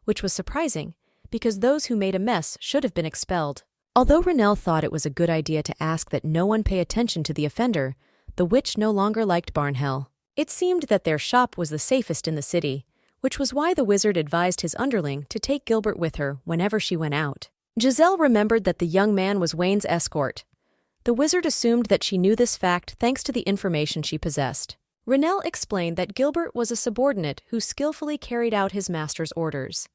which was surprising, because those who made a mess should have been expelled. Although Renelle thought it was a good idea to ask that no one pay attention to the offender, the witch no longer liked Barnhell. It seemed that their shop was the safest in the city, which was why the wizard advised his underling to take Gilbert with her whenever she went out. Giselle remembered that the young man was Wayne's escort. The wizard assumed that she knew this fact thanks to the information she possessed. Renelle explained that Gilbert was a subordinate who skillfully carried out his master's orders.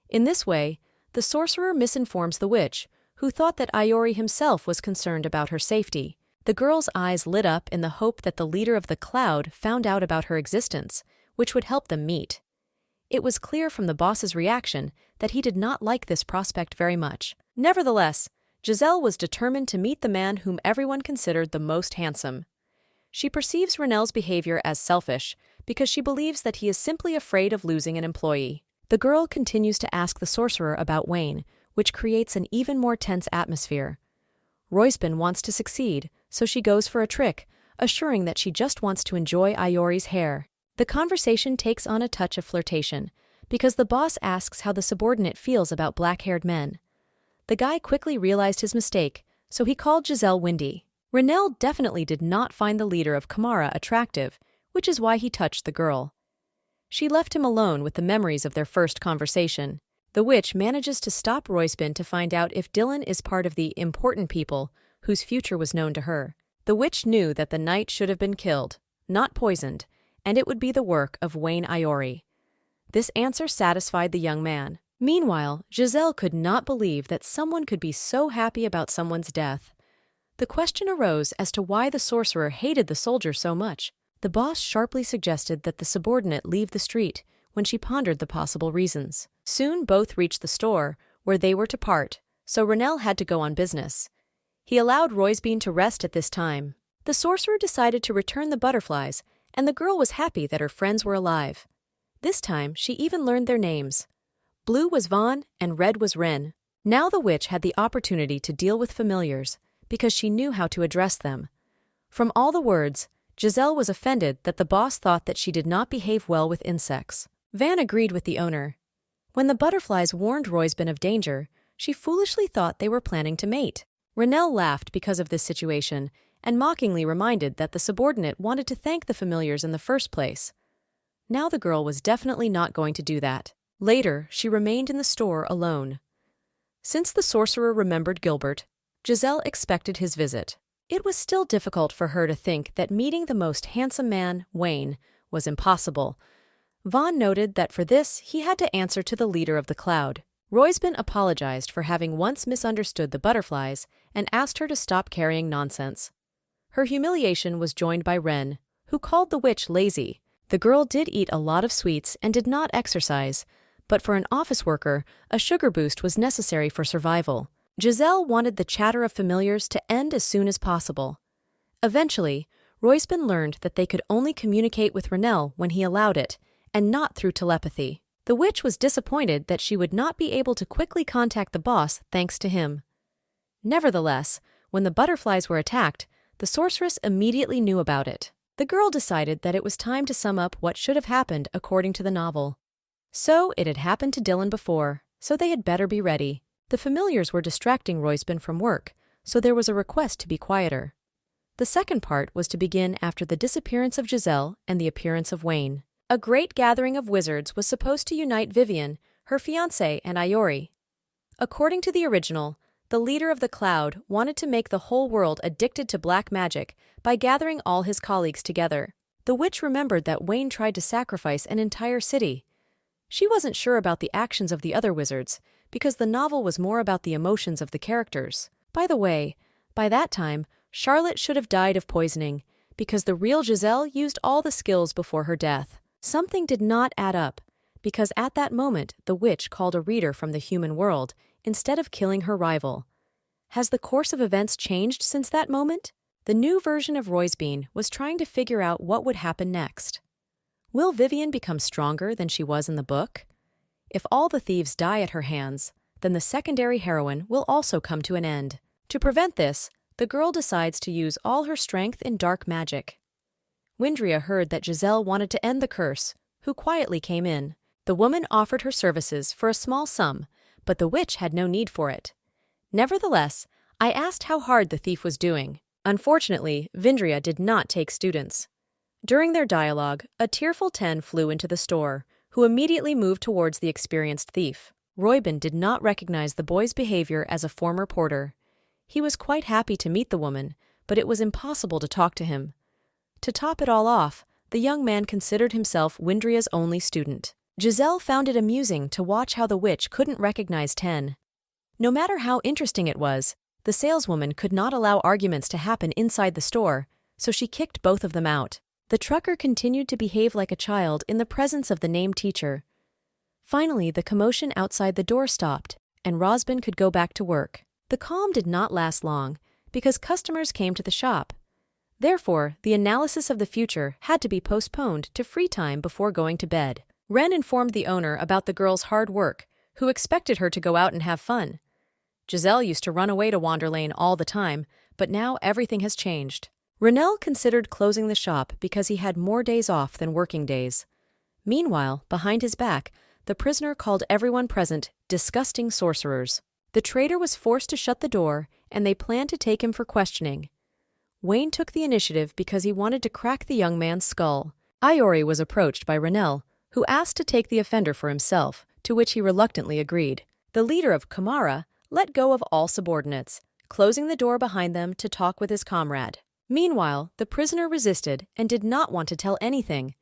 In this way, the sorcerer misinforms the witch, who thought that Iori himself was concerned about her safety. The girl's eyes lit up in the hope that the leader of the cloud found out about her existence, which would help them meet. It was clear from the boss's reaction that he did not like this prospect very much. Nevertheless, Giselle was determined to meet the man whom everyone considered the most handsome. She perceives Renelle's behavior as selfish because she believes that he is simply afraid of losing an employee. The girl continues to ask the sorcerer about Wayne, which creates an even more tense atmosphere. Royston wants to succeed, so she goes for a trick, assuring that she just wants to enjoy Iori's hair. The conversation takes on a touch of flirtation, because the boss asks how the subordinate feels about black-haired men. The guy quickly realized his mistake, so he called Giselle Windy. Renelle definitely did not find the leader of Kamara attractive, which is why he touched the girl. She left him alone with the memories of their first conversation. The witch manages to stop Royston to find out if Dylan is part of the important people whose future was known to her. The witch knew that the knight should have been killed, not poisoned, and it would be the work of Wayne Iori. This answer satisfied the young man. Meanwhile, Giselle could not believe that someone could be so happy about someone's death. The question arose as to why the sorcerer hated the soldier so much. The boss sharply suggested that the subordinate leave the street when she pondered the possible reasons. Soon both reached the store, where they were to part, so Renelle had to go on business. He allowed Royston to rest at this time. The sorcerer decided to return the butterflies, and the girl was happy that her friends were alive. This time, she even learned their names. Blue was Vaughn, and red was Wren. Now the witch had the opportunity to deal with familiars, because she knew how to address them. From all the words, Giselle was offended that the boss thought that she did not behave well with insects. Van agreed with the owner. When the butterflies warned Royston of danger, she foolishly thought they were planning to mate. Renelle laughed because of this situation, and mockingly reminded that the subordinate wanted to thank the familiars in the first place. Now the girl was definitely not going to do that. Later, she remained in the store alone. Since the sorcerer remembered Gilbert, Giselle expected his visit. It was still difficult for her to think that meeting the most handsome man, Wayne, was impossible. Vaughn noted that for this, he had to answer to the leader of the cloud. Royston apologized for having once misunderstood the butterflies and asked her to stop carrying nonsense. Her humiliation was joined by Wren, who called the witch lazy. The girl did eat a lot of sweets and did not exercise, but for an office worker, a sugar boost was necessary for survival. Giselle wanted the chatter of familiars to end as soon as possible. Eventually, Royston learned that they could only communicate with Renelle when he allowed it, and not through telepathy. The witch was disappointed that she would not be able to quickly contact the boss thanks to him. Nevertheless, when the butterflies were attacked, the sorceress immediately knew about it. The girl decided that it was time to sum up what should have happened according to the novel. So it had happened to Dylan before, so they had better be ready. The familiars were distracting Royston from work, so there was a request to be quieter. The second part was to begin after the disappearance of Giselle and the appearance of Wayne. A great gathering of wizards was supposed to unite Vivian, her fiancé, and Iori. According to the original, the leader of the Cloud wanted to make the whole world addicted to black magic by gathering all his colleagues together. The witch remembered that Wayne tried to sacrifice an entire city. She wasn't sure about the actions of the other wizards, because the novel was more about the emotions of the characters. By the way, by that time, Charlotte should have died of poisoning, because the real Giselle used all the skills before her death. Something did not add up, because at that moment the witch called a reader from the human world instead of killing her rival. Has the course of events changed since that moment? The new version of Roysbean was trying to figure out what would happen next. Will Vivian become stronger than she was in the book? If all the thieves die at her hands, then the secondary heroine will also come to an end. To prevent this, the girl decides to use all her strength in dark magic. Windria heard that Giselle wanted to end the curse, who quietly came in. The woman offered her services for a small sum, but the witch had no need for it. Nevertheless, I asked how hard the thief was doing. Unfortunately, Vindria did not take students. During their dialogue, a tearful Ten flew into the store, who immediately moved towards the experienced thief. Royston did not recognize the boy's behavior as a former porter. He was quite happy to meet the woman, but it was impossible to talk to him. To top it all off, the young man considered himself Windria's only student. Giselle found it amusing to watch how the witch couldn't recognize Ten. No matter how interesting it was, the saleswoman could not allow arguments to happen inside the store, so she kicked both of them out. The trucker continued to behave like a child in the presence of the named teacher. Finally, the commotion outside the door stopped, and Royston could go back to work. The calm did not last long, because customers came to the shop. Therefore, the analysis of the future had to be postponed to free time before going to bed. Ren informed the owner about the girl's hard work, who expected her to go out and have fun. Giselle used to run away to Wanderlane all the time, but now everything has changed. Renelle considered closing the shop because he had more days off than working days. Meanwhile, behind his back, the prisoner called everyone present disgusting sorcerers. The traitor was forced to shut the door, and they planned to take him for questioning. Wayne took the initiative because he wanted to crack the young man's skull. Iori was approached by Renelle, who asked to take the offender for himself, to which he reluctantly agreed. The leader of Kamara let go of all subordinates, closing the door behind them to talk with his comrade. Meanwhile, the prisoner resisted and did not want to tell anything.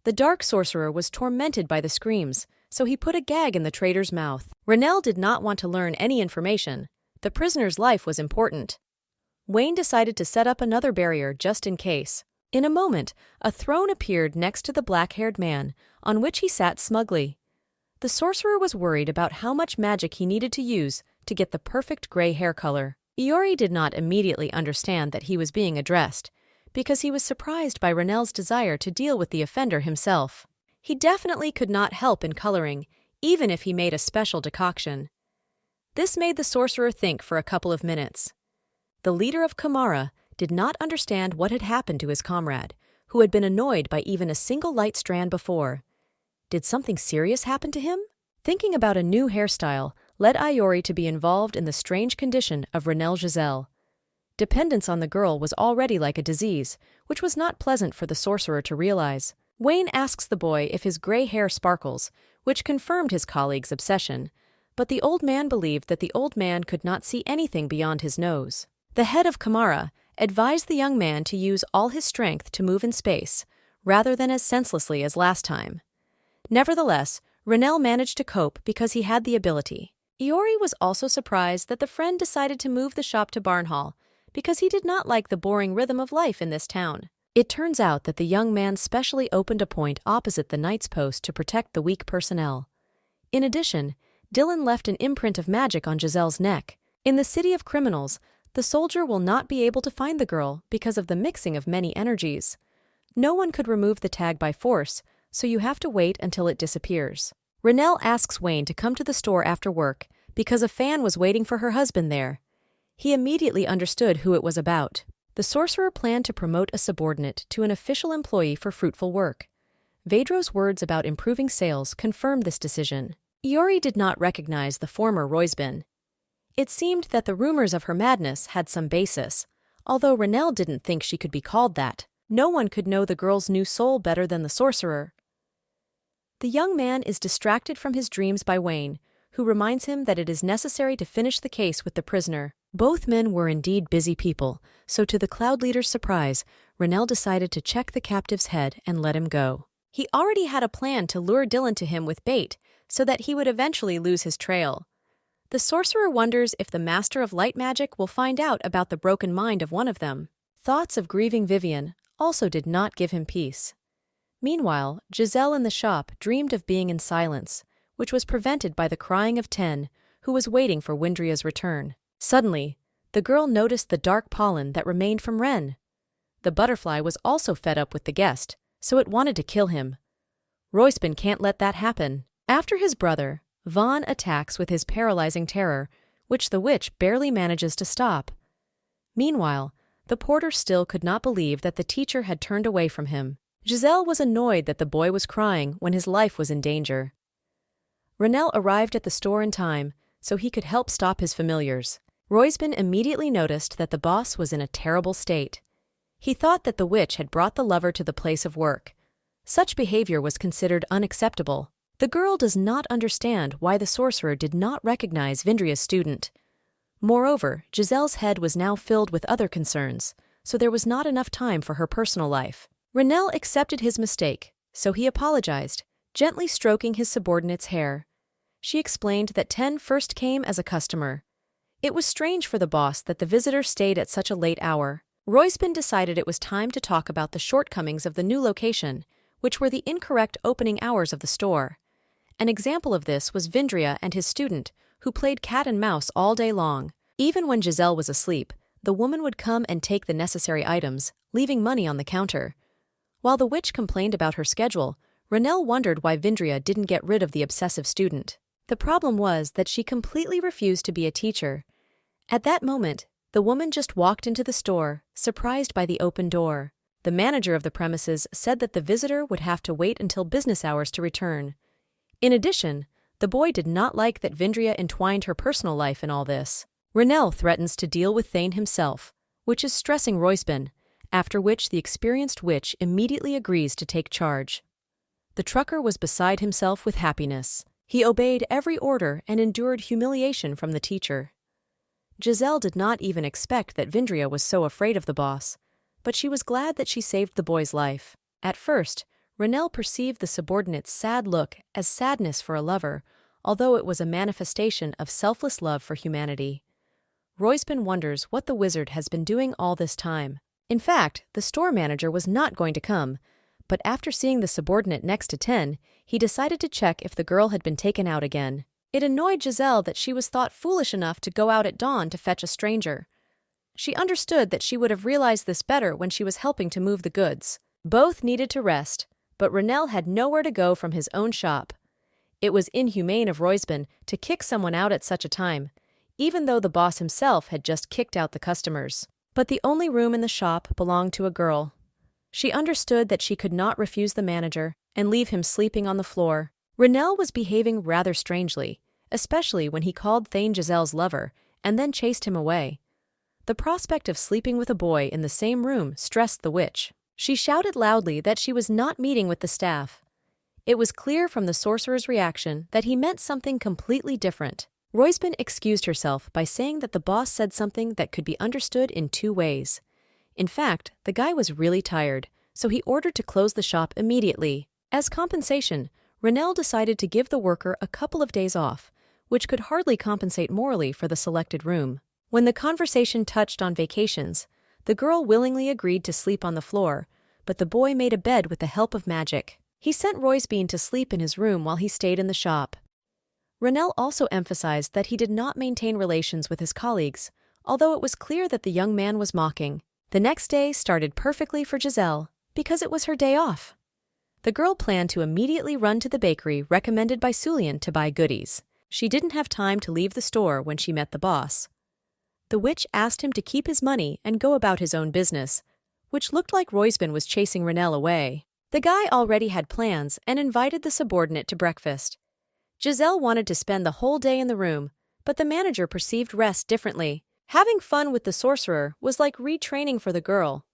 The dark sorcerer was tormented by the screams, so he put a gag in the traitor's mouth. Renelle did not want to learn any information. The prisoner's life was important. Wayne decided to set up another barrier just in case. In a moment, a throne appeared next to the black-haired man, on which he sat smugly. The sorcerer was worried about how much magic he needed to use to get the perfect gray hair color. Iori did not immediately understand that he was being addressed, because he was surprised by Renelle's desire to deal with the offender himself. He definitely could not help in coloring, even if he made a special decoction. This made the sorcerer think for a couple of minutes. The leader of Kamara did not understand what had happened to his comrade, who had been annoyed by even a single light strand before. Did something serious happen to him? Thinking about a new hairstyle led Iori to be involved in the strange condition of Renelle Giselle. Dependence on the girl was already like a disease, which was not pleasant for the sorcerer to realize. Wayne asks the boy if his gray hair sparkles, which confirmed his colleague's obsession, but the old man believed that the old man could not see anything beyond his nose. The head of Kamara advised the young man to use all his strength to move in space, rather than as senselessly as last time. Nevertheless, Renelle managed to cope because he had the ability. Iori was also surprised that the friend decided to move the shop to Barnhall, because he did not like the boring rhythm of life in this town. It turns out that the young man specially opened a point opposite the knight's post to protect the weak personnel. In addition, Dylan left an imprint of magic on Giselle's neck. In the city of criminals, the The soldier will not be able to find the girl because of the mixing of many energies. No one could remove the tag by force, so you have to wait until it disappears. Renelle asks Wayne to come to the store after work because a fan was waiting for her husband there. He immediately understood who it was about. The sorcerer planned to promote a subordinate to an official employee for fruitful work. Vedro's words about improving sales confirmed this decision. Iori did not recognize the former Roysbin. It seemed that the rumors of her madness had some basis, although Renelle didn't think she could be called that. No one could know the girl's new soul better than the sorcerer. The young man is distracted from his dreams by Wayne, who reminds him that it is necessary to finish the case with the prisoner. Both men were indeed busy people, so to the Cloud Leader's surprise, Renelle decided to check the captive's head and let him go. He already had a plan to lure Dylan to him with bait, so that he would eventually lose his trail. The sorcerer wonders if the Master of Light Magic will find out about the broken mind of one of them. Thoughts of grieving Vivian also did not give him peace. Meanwhile, Giselle in the shop dreamed of being in silence, which was prevented by the crying of Ten, who was waiting for Windria's return. Suddenly, the girl noticed the dark pollen that remained from Ren. The butterfly was also fed up with the guest, so it wanted to kill him. Roysbin can't let that happen. After his brother, Vaughn attacks with his paralyzing terror, which the witch barely manages to stop. Meanwhile, the porter still could not believe that the teacher had turned away from him. Giselle was annoyed that the boy was crying when his life was in danger. Renelle arrived at the store in time, so he could help stop his familiars. Roysbin immediately noticed that the boss was in a terrible state. He thought that the witch had brought the lover to the place of work. Such behavior was considered unacceptable. The girl does not understand why the sorcerer did not recognize Vindria's student. Moreover, Giselle's head was now filled with other concerns, so there was not enough time for her personal life. Renelle accepted his mistake, so he apologized, gently stroking his subordinate's hair. She explained that Ten first came as a customer. It was strange for the boss that the visitor stayed at such a late hour. Roysbin decided it was time to talk about the shortcomings of the new location, which were the incorrect opening hours of the store. An example of this was Vindria and his student, who played cat and mouse all day long. Even when Giselle was asleep, the woman would come and take the necessary items, leaving money on the counter. While the witch complained about her schedule, Renelle wondered why Vindria didn't get rid of the obsessive student. The problem was that she completely refused to be a teacher. At that moment, the woman just walked into the store, surprised by the open door. The manager of the premises said that the visitor would have to wait until business hours to return. In addition, the boy did not like that Vindria entwined her personal life in all this. Renelle threatens to deal with Thane himself, which is stressing Roysbin, after which the experienced witch immediately agrees to take charge. The trucker was beside himself with happiness. He obeyed every order and endured humiliation from the teacher. Giselle did not even expect that Vindria was so afraid of the boss, but she was glad that she saved the boy's life. At first, Renelle perceived the subordinate's sad look as sadness for a lover, although it was a manifestation of selfless love for humanity. Roysbin wonders what the wizard has been doing all this time. In fact, the store manager was not going to come, but after seeing the subordinate next to Ten, he decided to check if the girl had been taken out again. It annoyed Giselle that she was thought foolish enough to go out at dawn to fetch a stranger. She understood that she would have realized this better when she was helping to move the goods. Both needed to rest, but Renelle had nowhere to go from his own shop. It was inhumane of Roysbin to kick someone out at such a time, even though the boss himself had just kicked out the customers. But the only room in the shop belonged to a girl. She understood that she could not refuse the manager and leave him sleeping on the floor. Renelle was behaving rather strangely, especially when he called Thane Giselle's lover and then chased him away. The prospect of sleeping with a boy in the same room stressed the witch. She shouted loudly that she was not meeting with the staff. It was clear from the sorcerer's reaction that he meant something completely different. Roysbin excused herself by saying that the boss said something that could be understood in two ways. In fact, the guy was really tired, so he ordered to close the shop immediately. As compensation, Renelle decided to give the worker a couple of days off, which could hardly compensate morally for the selected room. When the conversation touched on vacations, the girl willingly agreed to sleep on the floor, but the boy made a bed with the help of magic. He sent Roysbin to sleep in his room while he stayed in the shop. Renelle also emphasized that he did not maintain relations with his colleagues, although it was clear that the young man was mocking. The next day started perfectly for Giselle, because it was her day off. The girl planned to immediately run to the bakery recommended by Sulian to buy goodies. She didn't have time to leave the store when she met the boss. The witch asked him to keep his money and go about his own business, which looked like Roysben was chasing Renelle away. The guy already had plans and invited the subordinate to breakfast. Giselle wanted to spend the whole day in the room, but the manager perceived rest differently. Having fun with the sorcerer was like retraining for the girl.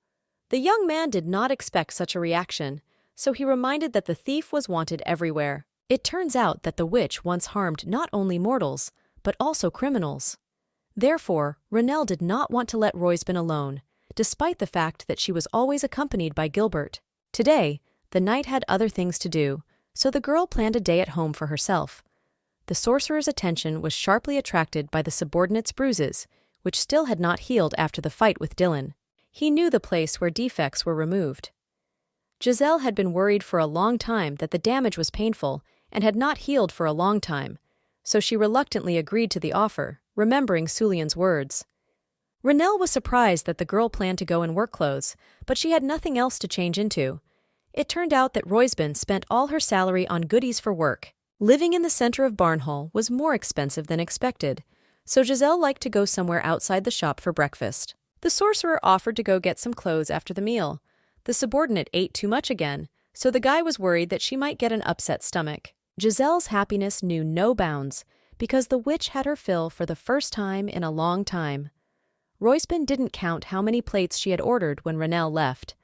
The young man did not expect such a reaction, so he reminded that the thief was wanted everywhere. It turns out that the witch once harmed not only mortals, but also criminals. Therefore, Renelle did not want to let Roysben alone, despite the fact that she was always accompanied by Gilbert. Today, the knight had other things to do, so the girl planned a day at home for herself. The sorcerer's attention was sharply attracted by the subordinate's bruises, which still had not healed after the fight with Dylan. He knew the place where defects were removed. Giselle had been worried for a long time that the damage was painful and had not healed for a long time, so she reluctantly agreed to the offer, remembering Sulian's words. Renelle was surprised that the girl planned to go in work clothes, but she had nothing else to change into. It turned out that Roysben spent all her salary on goodies for work. Living in the center of Barnhall was more expensive than expected, so Giselle liked to go somewhere outside the shop for breakfast. The sorcerer offered to go get some clothes after the meal. The subordinate ate too much again, so the guy was worried that she might get an upset stomach. Giselle's happiness knew no bounds, because the witch had her fill for the first time in a long time. Roysben didn't count how many plates she had ordered when Renelle left.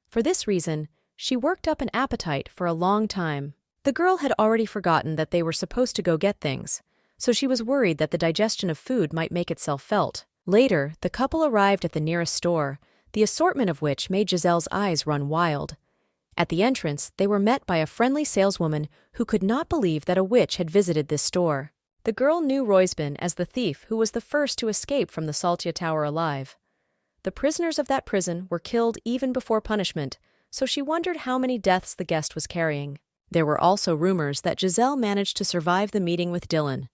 For this reason, she worked up an appetite for a long time. The girl had already forgotten that they were supposed to go get things, so she was worried that the digestion of food might make itself felt. Later, the couple arrived at the nearest store, the assortment of which made Giselle's eyes run wild. At the entrance, they were met by a friendly saleswoman who could not believe that a witch had visited this store. The girl knew Roysben as the thief who was the first to escape from the Saltia Tower alive. The prisoners of that prison were killed even before punishment, so she wondered how many deaths the guest was carrying. There were also rumors that Giselle managed to survive the meeting with Dylan.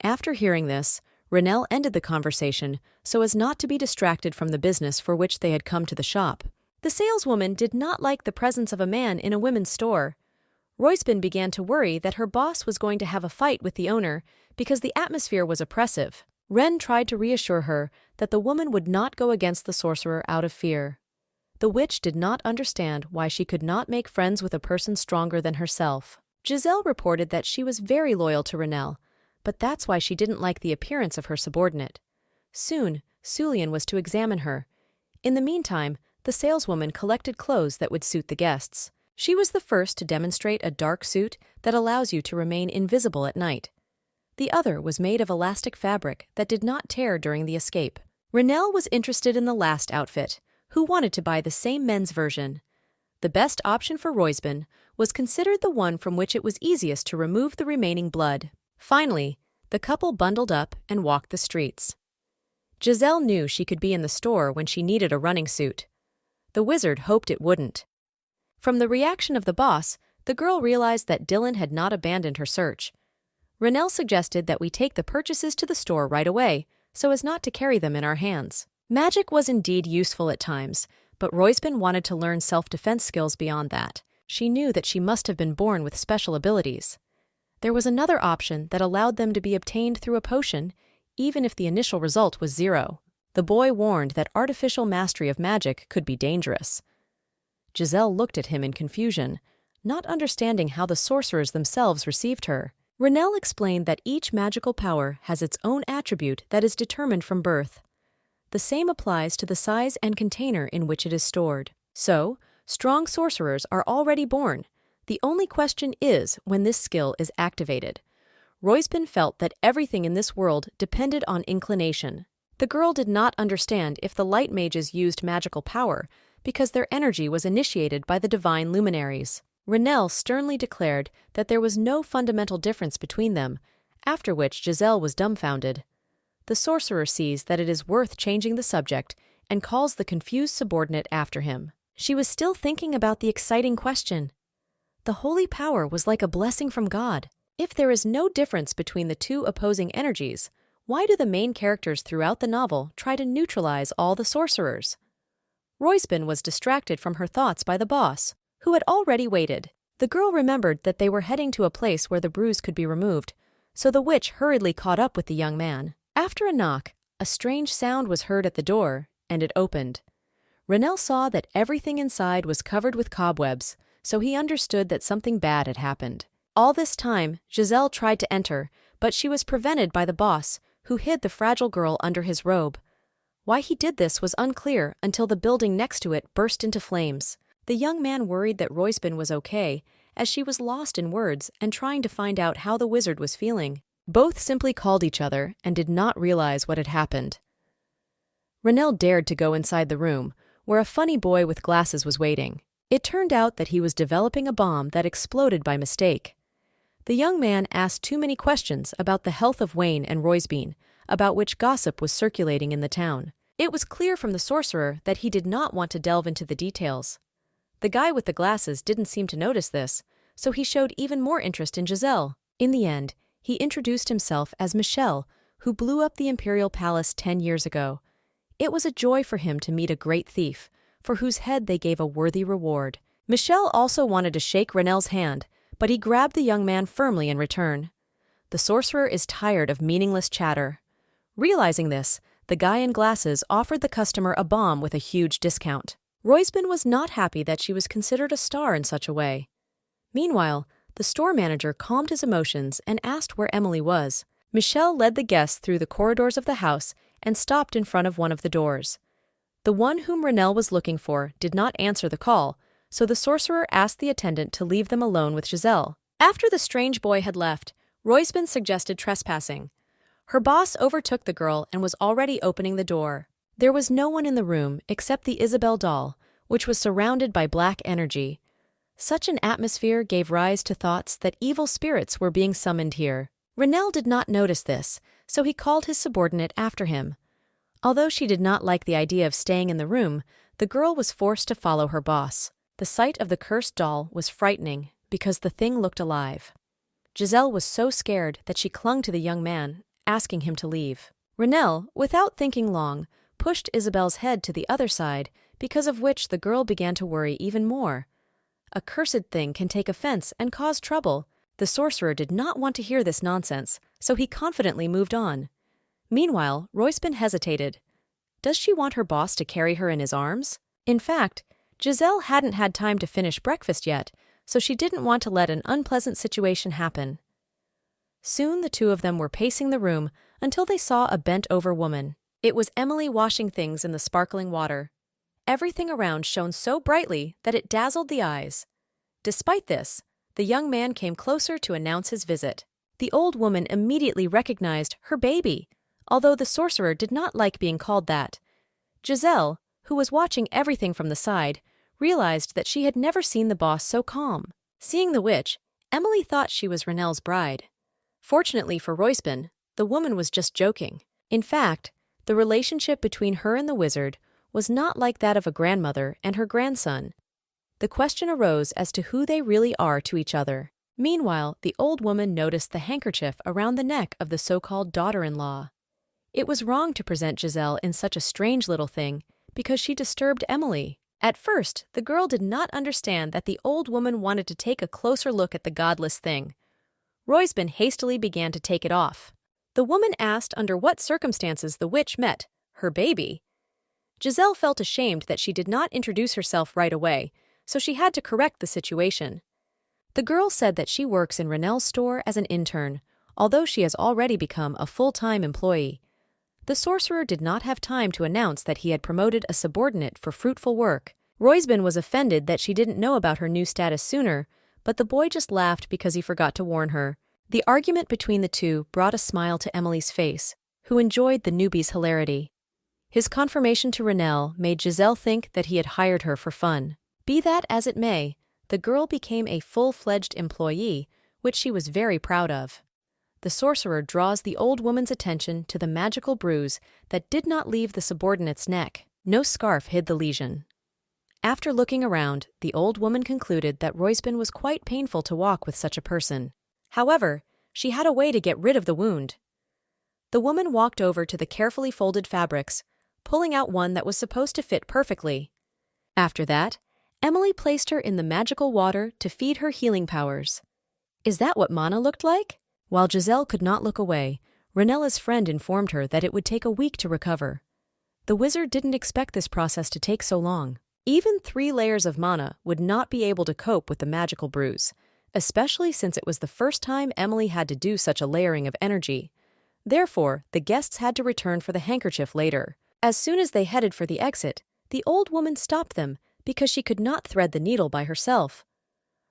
After hearing this, Renelle ended the conversation so as not to be distracted from the business for which they had come to the shop. The saleswoman did not like the presence of a man in a women's store. Roysben began to worry that her boss was going to have a fight with the owner because the atmosphere was oppressive. Ren tried to reassure her that the woman would not go against the sorcerer out of fear. The witch did not understand why she could not make friends with a person stronger than herself. Giselle reported that she was very loyal to Renelle, but that's why she didn't like the appearance of her subordinate. Soon, Sulian was to examine her. In the meantime, the saleswoman collected clothes that would suit the guests. She was the first to demonstrate a dark suit that allows you to remain invisible at night. The other was made of elastic fabric that did not tear during the escape. Renelle was interested in the last outfit, who wanted to buy the same men's version. The best option for Roysben was considered the one from which it was easiest to remove the remaining blood. Finally, the couple bundled up and walked the streets. Giselle knew she could be in the store when she needed a running suit. The wizard hoped it wouldn't. From the reaction of the boss, the girl realized that Dylan had not abandoned her search. Renelle suggested that we take the purchases to the store right away, so as not to carry them in our hands. Magic was indeed useful at times, but Roysben wanted to learn self-defense skills beyond that. She knew that she must have been born with special abilities. There was another option that allowed them to be obtained through a potion, even if the initial result was 0. The boy warned that artificial mastery of magic could be dangerous. Giselle looked at him in confusion, not understanding how the sorcerers themselves received her. Renelle explained that each magical power has its own attribute that is determined from birth. The same applies to the size and container in which it is stored. So, strong sorcerers are already born. The only question is when this skill is activated. Roysben felt that everything in this world depended on inclination. The girl did not understand if the light mages used magical power, because their energy was initiated by the divine luminaries. Renelle sternly declared that there was no fundamental difference between them, after which Giselle was dumbfounded. The sorcerer sees that it is worth changing the subject and calls the confused subordinate after him. She was still thinking about the exciting question. The holy power was like a blessing from God. If there is no difference between the two opposing energies, Why do the main characters throughout the novel try to neutralize all the sorcerers? Roysbin was distracted from her thoughts by the boss, who had already waited. The girl remembered that they were heading to a place where the bruise could be removed, so the witch hurriedly caught up with the young man. After a knock, a strange sound was heard at the door, and it opened. Renelle saw that everything inside was covered with cobwebs, so he understood that something bad had happened. All this time, Giselle tried to enter, but she was prevented by the boss, who hid the fragile girl under his robe. Why he did this was unclear until the building next to it burst into flames. The young man worried that Roysbin was okay, as she was lost in words and trying to find out how the wizard was feeling. Both simply called each other and did not realize what had happened. Renelle dared to go inside the room, where a funny boy with glasses was waiting. It turned out that he was developing a bomb that exploded by mistake. The young man asked too many questions about the health of Wayne and Roysbin, about which gossip was circulating in the town. It was clear from the sorcerer that he did not want to delve into the details. The guy with the glasses didn't seem to notice this, so he showed even more interest in Giselle. In the end, he introduced himself as Michel, who blew up the Imperial Palace 10 years ago. It was a joy for him to meet a great thief, for whose head they gave a worthy reward. Michel also wanted to shake Renelle's hand, but he grabbed the young man firmly in return. The sorcerer is tired of meaningless chatter. Realizing this, the guy in glasses offered the customer a bomb with a huge discount. Roysbin was not happy that she was considered a star in such a way. Meanwhile, the store manager calmed his emotions and asked where Emily was. Michel led the guests through the corridors of the house and stopped in front of one of the doors. The one whom Renelle was looking for did not answer the call, so the sorcerer asked the attendant to leave them alone with Giselle. After the strange boy had left, Roysbin suggested trespassing. Her boss overtook the girl and was already opening the door. There was no one in the room except the Isabel doll, which was surrounded by black energy. Such an atmosphere gave rise to thoughts that evil spirits were being summoned here. Renelle did not notice this, so he called his subordinate after him. Although she did not like the idea of staying in the room, the girl was forced to follow her boss. The sight of the cursed doll was frightening because the thing looked alive. Giselle was so scared that she clung to the young man, asking him to leave. Renelle, without thinking long, pushed Isabel's head to the other side, because of which the girl began to worry even more. A cursed thing can take offense and cause trouble. The sorcerer did not want to hear this nonsense, so he confidently moved on. Meanwhile, Roysbin hesitated. Does she want her boss to carry her in his arms? In fact, Giselle hadn't had time to finish breakfast yet, so she didn't want to let an unpleasant situation happen. Soon the two of them were pacing the room until they saw a bent-over woman. It was Emily washing things in the sparkling water. Everything around shone so brightly that it dazzled the eyes. Despite this, the young man came closer to announce his visit. The old woman immediately recognized her baby, although the sorcerer did not like being called that. Giselle, who was watching everything from the side, realized that she had never seen the boss so calm. Seeing the witch, Emily thought she was Renelle's bride. Fortunately for Roysbin, the woman was just joking. In fact, the relationship between her and the wizard was not like that of a grandmother and her grandson. The question arose as to who they really are to each other. Meanwhile, the old woman noticed the handkerchief around the neck of the so-called daughter-in-law. It was wrong to present Giselle in such a strange little thing because she disturbed Emily. At first, the girl did not understand that the old woman wanted to take a closer look at the godless thing. Roysbin hastily began to take it off. The woman asked under what circumstances the witch met her baby. Giselle felt ashamed that she did not introduce herself right away, so she had to correct the situation. The girl said that she works in Renelle's store as an intern, although she has already become a full-time employee. The sorcerer did not have time to announce that he had promoted a subordinate for fruitful work. Roysbin was offended that she didn't know about her new status sooner, but the boy just laughed because he forgot to warn her. The argument between the two brought a smile to Emily's face, who enjoyed the newbie's hilarity. His confirmation to Renelle made Giselle think that he had hired her for fun. Be that as it may, the girl became a full-fledged employee, which she was very proud of. The sorcerer draws the old woman's attention to the magical bruise that did not leave the subordinate's neck. No scarf hid the lesion. After looking around, the old woman concluded that Roysbin was quite painful to walk with such a person. However, she had a way to get rid of the wound. The woman walked over to the carefully folded fabrics, pulling out one that was supposed to fit perfectly. After that, Emily placed her in the magical water to feed her healing powers. Is that what Mana looked like? While Giselle could not look away, Renella's friend informed her that it would take a week to recover. The wizard didn't expect this process to take so long. Even 3 layers of mana would not be able to cope with the magical bruise, especially since it was the first time Emily had to do such a layering of energy. Therefore, the guests had to return for the handkerchief later. As soon as they headed for the exit, the old woman stopped them because she could not thread the needle by herself.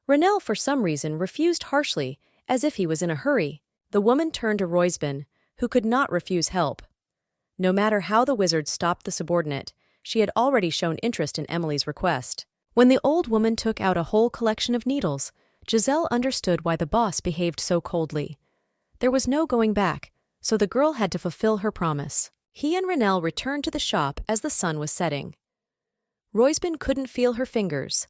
Renelle, for some reason, refused harshly, as if he was in a hurry. The woman turned to Roysbin, who could not refuse help. No matter how the wizard stopped the subordinate, she had already shown interest in Emily's request. When the old woman took out a whole collection of needles, Giselle understood why the boss behaved so coldly. There was no going back, so the girl had to fulfill her promise. He and Renelle returned to the shop as the sun was setting. Roysbin couldn't feel her fingers.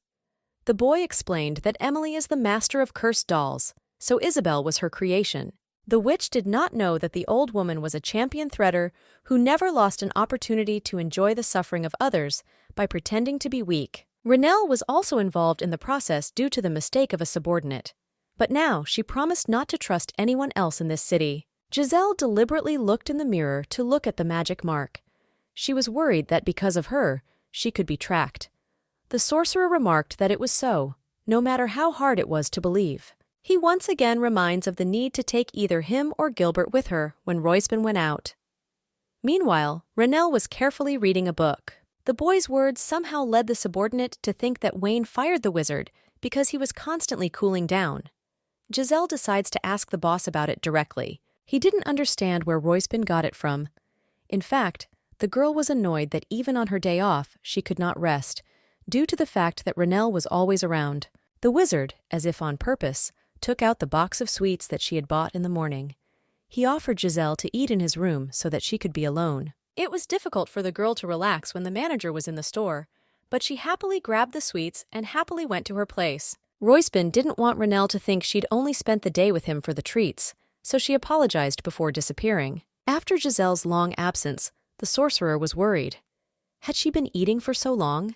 The boy explained that Emily is the master of cursed dolls, so Isabel was her creation. The witch did not know that the old woman was a champion threader who never lost an opportunity to enjoy the suffering of others by pretending to be weak. Renelle was also involved in the process due to the mistake of a subordinate. But now she promised not to trust anyone else in this city. Giselle deliberately looked in the mirror to look at the magic mark. She was worried that because of her, she could be tracked. The sorcerer remarked that it was so, no matter how hard it was to believe. He once again reminds of the need to take either him or Gilbert with her when Roysbin went out. Meanwhile, Renelle was carefully reading a book. The boy's words somehow led the subordinate to think that Wayne fired the wizard because he was constantly cooling down. Giselle decides to ask the boss about it directly. He didn't understand where Roysbin got it from. In fact, the girl was annoyed that even on her day off, she could not rest, due to the fact that Renelle was always around. The wizard, as if on purpose, took out the box of sweets that she had bought in the morning. He offered Giselle to eat in his room so that she could be alone. It was difficult for the girl to relax when the manager was in the store, but she happily grabbed the sweets and happily went to her place. Roysbin didn't want Renelle to think she'd only spent the day with him for the treats, so she apologized before disappearing. After Giselle's long absence, the sorcerer was worried. Had she been eating for so long?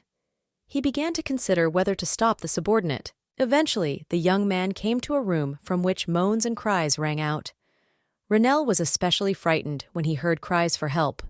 He began to consider whether to stop the subordinate. Eventually, the young man came to a room from which moans and cries rang out. Renelle was especially frightened when he heard cries for help.